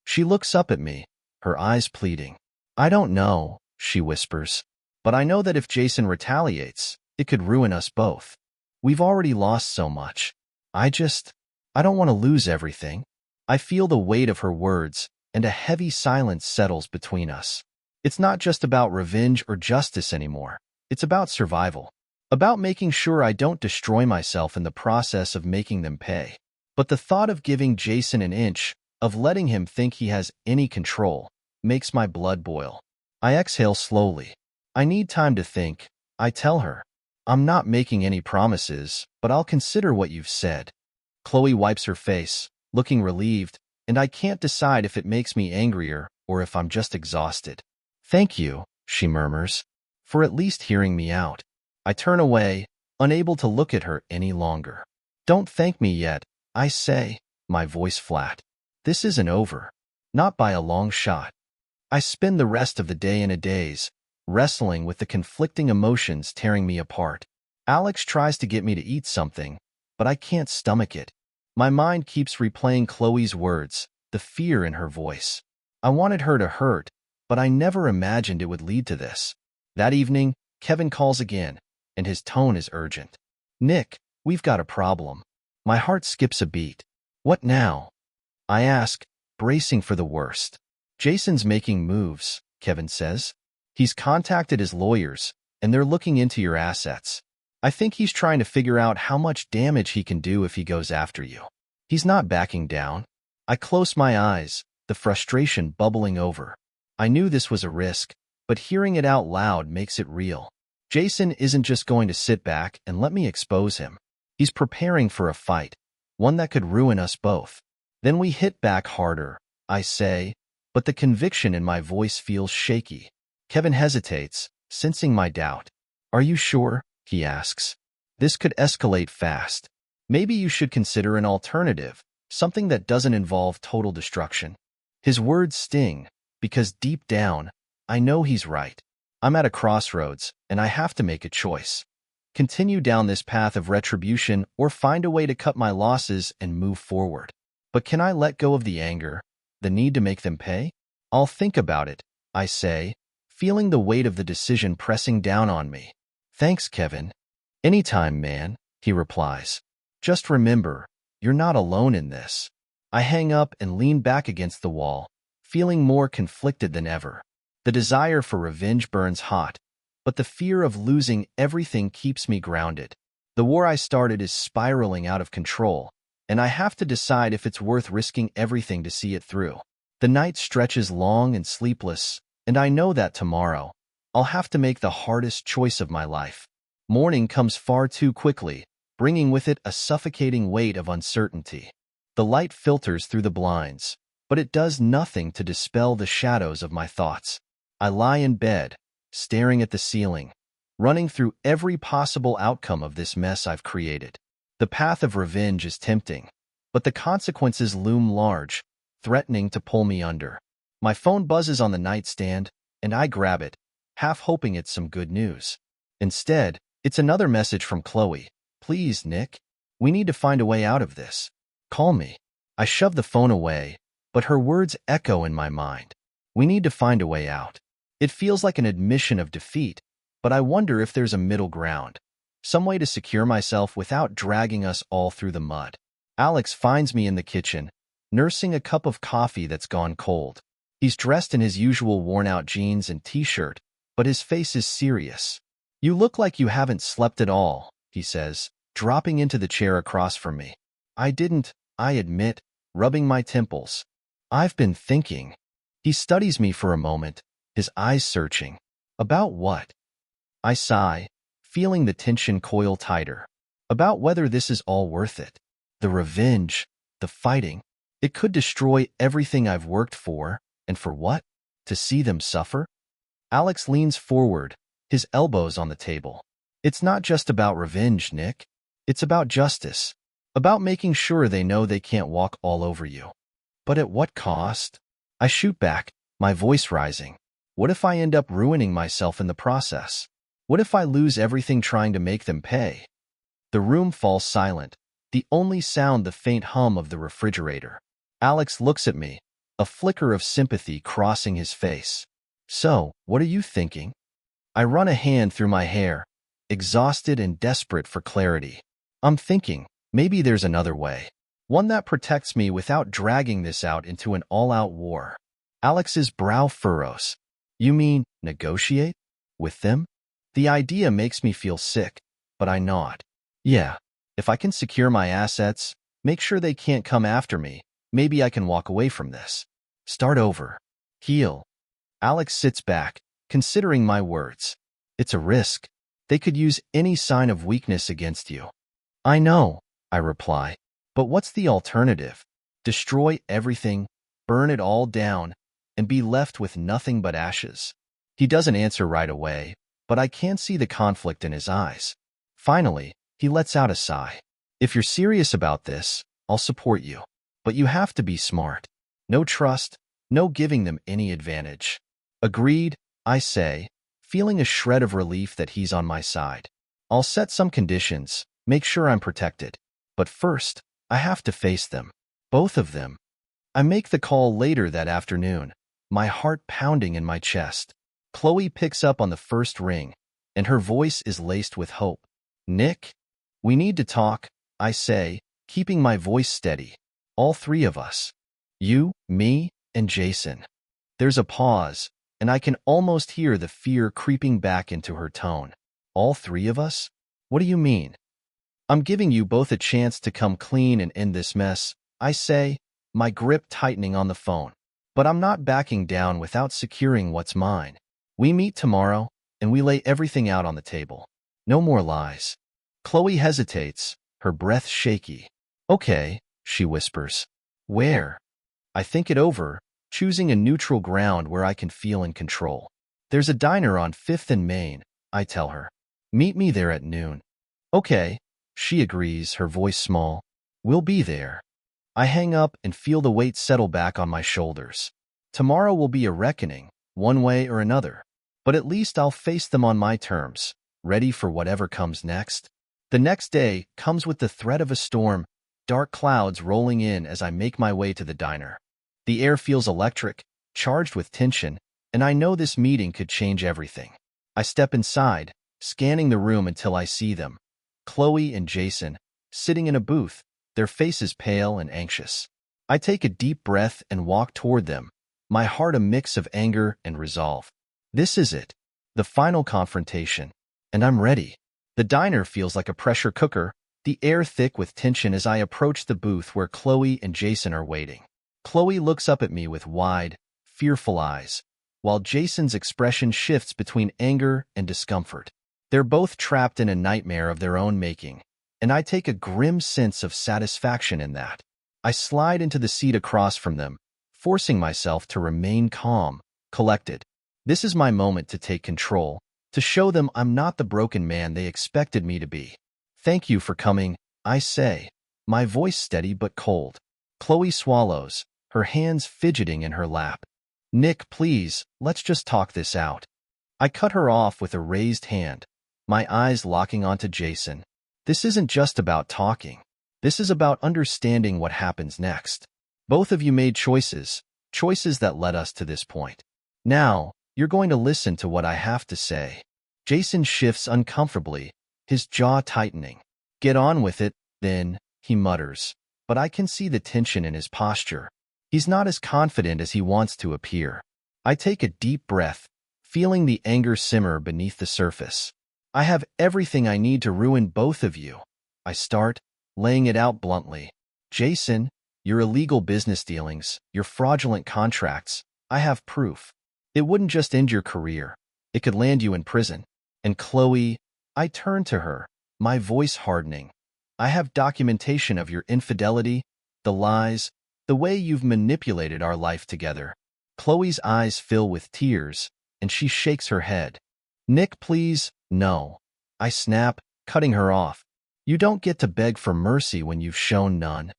She looks up at me, her eyes pleading. I don't know, she whispers. But I know that if Jason retaliates, it could ruin us both. We've already lost so much. I don't want to lose everything. I feel the weight of her words, and a heavy silence settles between us. It's not just about revenge or justice anymore. It's about survival. About making sure I don't destroy myself in the process of making them pay. But the thought of giving Jason an inch, of letting him think he has any control, makes my blood boil. I exhale slowly. I need time to think. I tell her, I'm not making any promises, but I'll consider what you've said. Chloe wipes her face, looking relieved, and I can't decide if it makes me angrier or if I'm just exhausted. Thank you, she murmurs, for at least hearing me out. I turn away, unable to look at her any longer. Don't thank me yet, I say, my voice flat. This isn't over. Not by a long shot. I spend the rest of the day in a daze, wrestling with the conflicting emotions tearing me apart. Alex tries to get me to eat something, but I can't stomach it. My mind keeps replaying Chloe's words, the fear in her voice. I wanted her to hurt, but I never imagined it would lead to this. That evening, Kevin calls again, and his tone is urgent. Nick, we've got a problem. My heart skips a beat. What now? I ask, bracing for the worst. Jason's making moves, Kevin says. He's contacted his lawyers, and they're looking into your assets. I think he's trying to figure out how much damage he can do if he goes after you. He's not backing down. I close my eyes, the frustration bubbling over. I knew this was a risk, but hearing it out loud makes it real. Jason isn't just going to sit back and let me expose him. He's preparing for a fight, one that could ruin us both. Then we hit back harder, I say, but the conviction in my voice feels shaky. Kevin hesitates, sensing my doubt. Are you sure? He asks. This could escalate fast. Maybe you should consider an alternative, something that doesn't involve total destruction. His words sting, because deep down, I know he's right. I'm at a crossroads, and I have to make a choice. Continue down this path of retribution or find a way to cut my losses and move forward. But can I let go of the anger, the need to make them pay? I'll think about it, I say, feeling the weight of the decision pressing down on me. Thanks, Kevin. Anytime, man, he replies. Just remember, you're not alone in this. I hang up and lean back against the wall, feeling more conflicted than ever. The desire for revenge burns hot, but the fear of losing everything keeps me grounded. The war I started is spiraling out of control, and I have to decide if it's worth risking everything to see it through. The night stretches long and sleepless, and I know that tomorrow, I'll have to make the hardest choice of my life. Morning comes far too quickly, bringing with it a suffocating weight of uncertainty. The light filters through the blinds, but it does nothing to dispel the shadows of my thoughts. I lie in bed, staring at the ceiling, running through every possible outcome of this mess I've created. The path of revenge is tempting, but the consequences loom large, threatening to pull me under. My phone buzzes on the nightstand, and I grab it, half hoping it's some good news. Instead, it's another message from Chloe. Please, Nick, we need to find a way out of this. Call me. I shove the phone away, but her words echo in my mind. We need to find a way out. It feels like an admission of defeat, but I wonder if there's a middle ground, some way to secure myself without dragging us all through the mud. Alex finds me in the kitchen, nursing a cup of coffee that's gone cold. He's dressed in his usual worn-out jeans and t-shirt, but his face is serious. "You look like you haven't slept at all," he says, dropping into the chair across from me. "I didn't," I admit, rubbing my temples. "I've been thinking." He studies me for a moment, his eyes searching. "About what?" I sigh, feeling the tension coil tighter. "About whether this is all worth it. The revenge, the fighting. It could destroy everything I've worked for, and for what? To see them suffer?" Alex leans forward, his elbows on the table. "It's not just about revenge, Nick. It's about justice. About making sure they know they can't walk all over you." "But at what cost?" I shoot back, my voice rising. "What if I end up ruining myself in the process? What if I lose everything trying to make them pay?" The room falls silent, the only sound the faint hum of the refrigerator. Alex looks at me, a flicker of sympathy crossing his face. "So, what are you thinking?" I run a hand through my hair, exhausted and desperate for clarity. "I'm thinking, maybe there's another way. One that protects me without dragging this out into an all-out war." Alex's brow furrows. "You mean, negotiate? With them?" The idea makes me feel sick, but I nod. "Yeah, if I can secure my assets, make sure they can't come after me, maybe I can walk away from this. Start over. Heal." Alex sits back, considering my words. "It's a risk. They could use any sign of weakness against you." "I know," I reply. "But what's the alternative? Destroy everything, burn it all down, and be left with nothing but ashes?" He doesn't answer right away, but I can see the conflict in his eyes. Finally, he lets out a sigh. "If you're serious about this, I'll support you. But you have to be smart. No trust, no giving them any advantage." "Agreed," I say, feeling a shred of relief that he's on my side. "I'll set some conditions, make sure I'm protected. But first, I have to face them. Both of them." I make the call later that afternoon, my heart pounding in my chest. Chloe picks up on the first ring, and her voice is laced with hope. "Nick, we need to talk," I say, keeping my voice steady. "All three of us. You, me, and Jason." There's a pause, and I can almost hear the fear creeping back into her tone. "All three of us? What do you mean?" "I'm giving you both a chance to come clean and end this mess," I say, my grip tightening on the phone. "But I'm not backing down without securing what's mine. We meet tomorrow, and we lay everything out on the table. No more lies." Chloe hesitates, her breath shaky. "Okay," she whispers. "Where?" I think it over, choosing a neutral ground where I can feel in control. "There's a diner on 5th and Main," I tell her. "Meet me there at noon." "Okay," she agrees, her voice small. "We'll be there." I hang up and feel the weight settle back on my shoulders. Tomorrow will be a reckoning, one way or another. But at least I'll face them on my terms, ready for whatever comes next. The next day comes with the threat of a storm, dark clouds rolling in as I make my way to the diner. The air feels electric, charged with tension, and I know this meeting could change everything. I step inside, scanning the room until I see them. Chloe and Jason, sitting in a booth, their faces pale and anxious. I take a deep breath and walk toward them, my heart a mix of anger and resolve. This is it, the final confrontation, and I'm ready. The diner feels like a pressure cooker, the air thick with tension as I approach the booth where Chloe and Jason are waiting. Chloe looks up at me with wide, fearful eyes, while Jason's expression shifts between anger and discomfort. They're both trapped in a nightmare of their own making, and I take a grim sense of satisfaction in that. I slide into the seat across from them, forcing myself to remain calm, collected. This is my moment to take control, to show them I'm not the broken man they expected me to be. "Thank you for coming," I say, my voice steady but cold. Chloe swallows, her hands fidgeting in her lap. "Nick, please, let's just talk this out." I cut her off with a raised hand, my eyes locking onto Jason. "This isn't just about talking. This is about understanding what happens next." Both of you made choices, choices that led us to this point. Now, you're going to listen to what I have to say. Jason shifts uncomfortably, his jaw tightening. Get on with it, then, he mutters. But I can see the tension in his posture. He's not as confident as he wants to appear. I take a deep breath, feeling the anger simmer beneath the surface. I have everything I need to ruin both of you. I start, laying it out bluntly. Jason, your illegal business dealings, your fraudulent contracts, I have proof. It wouldn't just end your career. It could land you in prison. And Chloe, I turn to her, my voice hardening. I have documentation of your infidelity, the lies, the way you've manipulated our life together. Chloe's eyes fill with tears, and she shakes her head. Nick, please, no. I snap, cutting her off. You don't get to beg for mercy when you've shown none.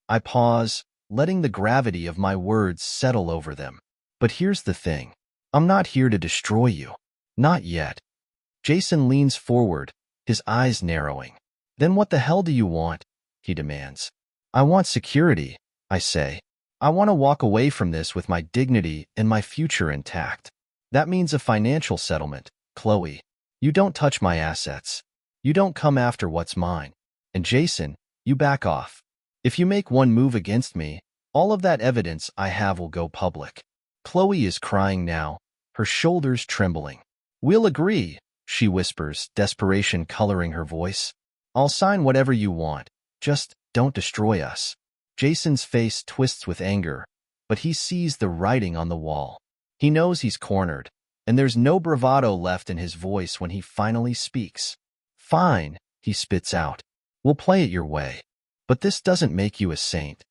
I pause, letting the gravity of my words settle over them. But here's the thing. I'm not here to destroy you. Not yet. Jason leans forward, his eyes narrowing. Then what the hell do you want? He demands. I want security, I say. I want to walk away from this with my dignity and my future intact. That means a financial settlement, Chloe. You don't touch my assets. You don't come after what's mine. And Jason, you back off. If you make one move against me, all of that evidence I have will go public. Chloe is crying now, her shoulders trembling. We'll agree, she whispers, desperation coloring her voice. I'll sign whatever you want. Just don't destroy us. Jason's face twists with anger, but he sees the writing on the wall. He knows he's cornered, and there's no bravado left in his voice when he finally speaks. Fine, he spits out. We'll play it your way. But this doesn't make you a saint.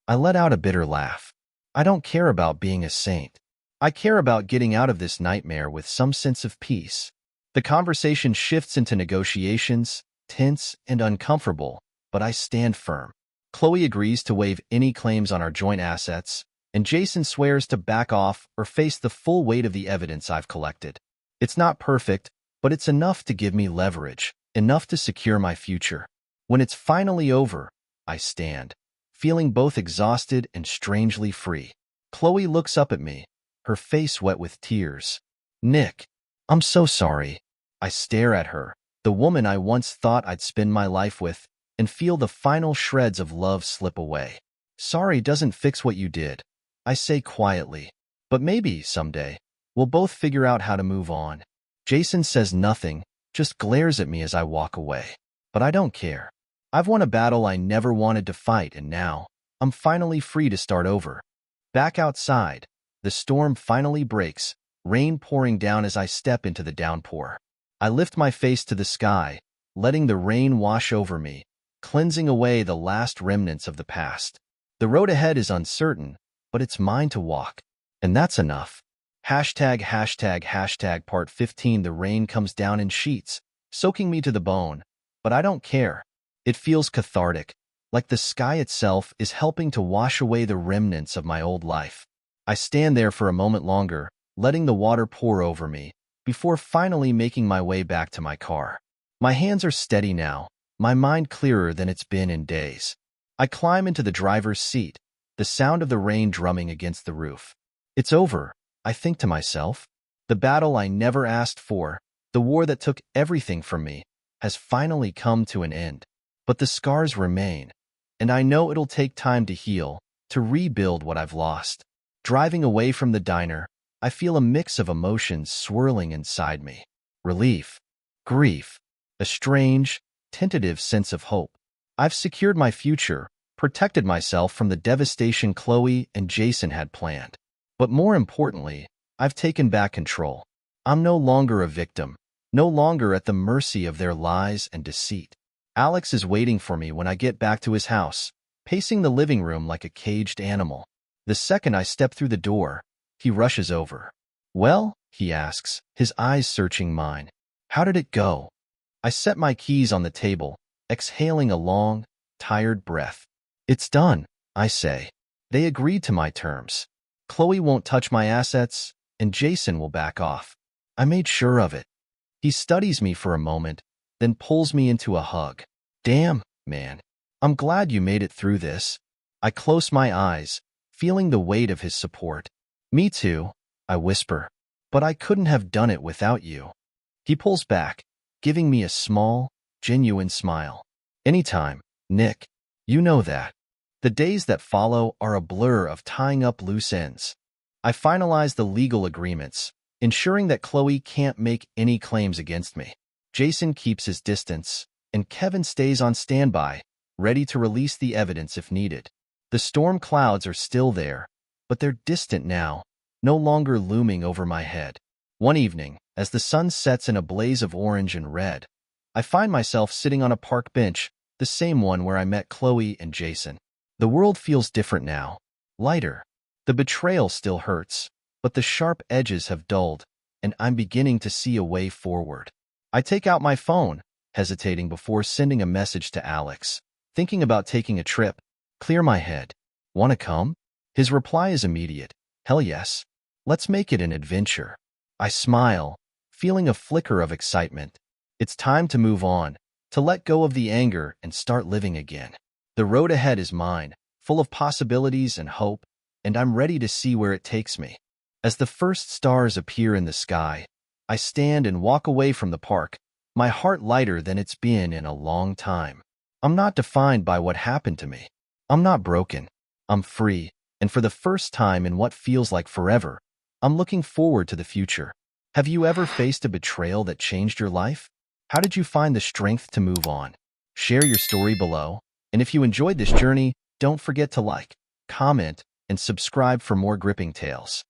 I let out a bitter laugh. I don't care about being a saint. I care about getting out of this nightmare with some sense of peace. The conversation shifts into negotiations, tense and uncomfortable, but I stand firm. Chloe agrees to waive any claims on our joint assets, and Jason swears to back off or face the full weight of the evidence I've collected. It's not perfect, but it's enough to give me leverage, enough to secure my future. When it's finally over, I stand, feeling both exhausted and strangely free. Chloe looks up at me, her face wet with tears. Nick, I'm so sorry. I stare at her, the woman I once thought I'd spend my life with, and feel the final shreds of love slip away. Sorry doesn't fix what you did, I say quietly, but maybe someday we'll both figure out how to move on. Jason says nothing, just glares at me as I walk away. But I don't care. I've won a battle I never wanted to fight, and now I'm finally free to start over. Back outside, the storm finally breaks, rain pouring down as I step into the downpour. I lift my face to the sky, letting the rain wash over me, cleansing away the last remnants of the past. The road ahead is uncertain, but it's mine to walk. And that's enough. #### Part 15. The rain comes down in sheets, soaking me to the bone. But I don't care. It feels cathartic, like the sky itself is helping to wash away the remnants of my old life. I stand there for a moment longer, letting the water pour over me, before finally making my way back to my car. My hands are steady now, my mind clearer than it's been in days. I climb into the driver's seat, the sound of the rain drumming against the roof. It's over, I think to myself. The battle I never asked for, the war that took everything from me, has finally come to an end. But the scars remain, and I know it'll take time to heal, to rebuild what I've lost. Driving away from the diner, I feel a mix of emotions swirling inside me. Relief, grief, a strange, tentative sense of hope. I've secured my future, protected myself from the devastation Chloe and Jason had planned. But more importantly, I've taken back control. I'm no longer a victim, no longer at the mercy of their lies and deceit. Alex is waiting for me when I get back to his house, pacing the living room like a caged animal. The second I step through the door, he rushes over. Well, he asks, his eyes searching mine. How did it go? I set my keys on the table, exhaling a long, tired breath. It's done, I say. They agreed to my terms. Chloe won't touch my assets, and Jason will back off. I made sure of it. He studies me for a moment, then pulls me into a hug. Damn, man. I'm glad you made it through this. I close my eyes, feeling the weight of his support. Me too, I whisper, but I couldn't have done it without you. He pulls back, giving me a small, genuine smile. Anytime, Nick. You know that. The days that follow are a blur of tying up loose ends. I finalize the legal agreements, ensuring that Chloe can't make any claims against me. Jason keeps his distance, and Kevin stays on standby, ready to release the evidence if needed. The storm clouds are still there, but they're distant now, no longer looming over my head. One evening, as the sun sets in a blaze of orange and red, I find myself sitting on a park bench, the same one where I met Chloe and Jason. The world feels different now, lighter. The betrayal still hurts, but the sharp edges have dulled, and I'm beginning to see a way forward. I take out my phone, hesitating before sending a message to Alex, thinking about taking a trip. Clear my head. Wanna come? His reply is immediate. Hell yes. Let's make it an adventure. I smile, feeling a flicker of excitement. It's time to move on, to let go of the anger and start living again. The road ahead is mine, full of possibilities and hope, and I'm ready to see where it takes me. As the first stars appear in the sky, I stand and walk away from the park, my heart lighter than it's been in a long time. I'm not defined by what happened to me. I'm not broken. I'm free, and for the first time in what feels like forever, I'm looking forward to the future. Have you ever faced a betrayal that changed your life? How did you find the strength to move on? Share your story below, and if you enjoyed this journey, don't forget to like, comment, and subscribe for more gripping tales.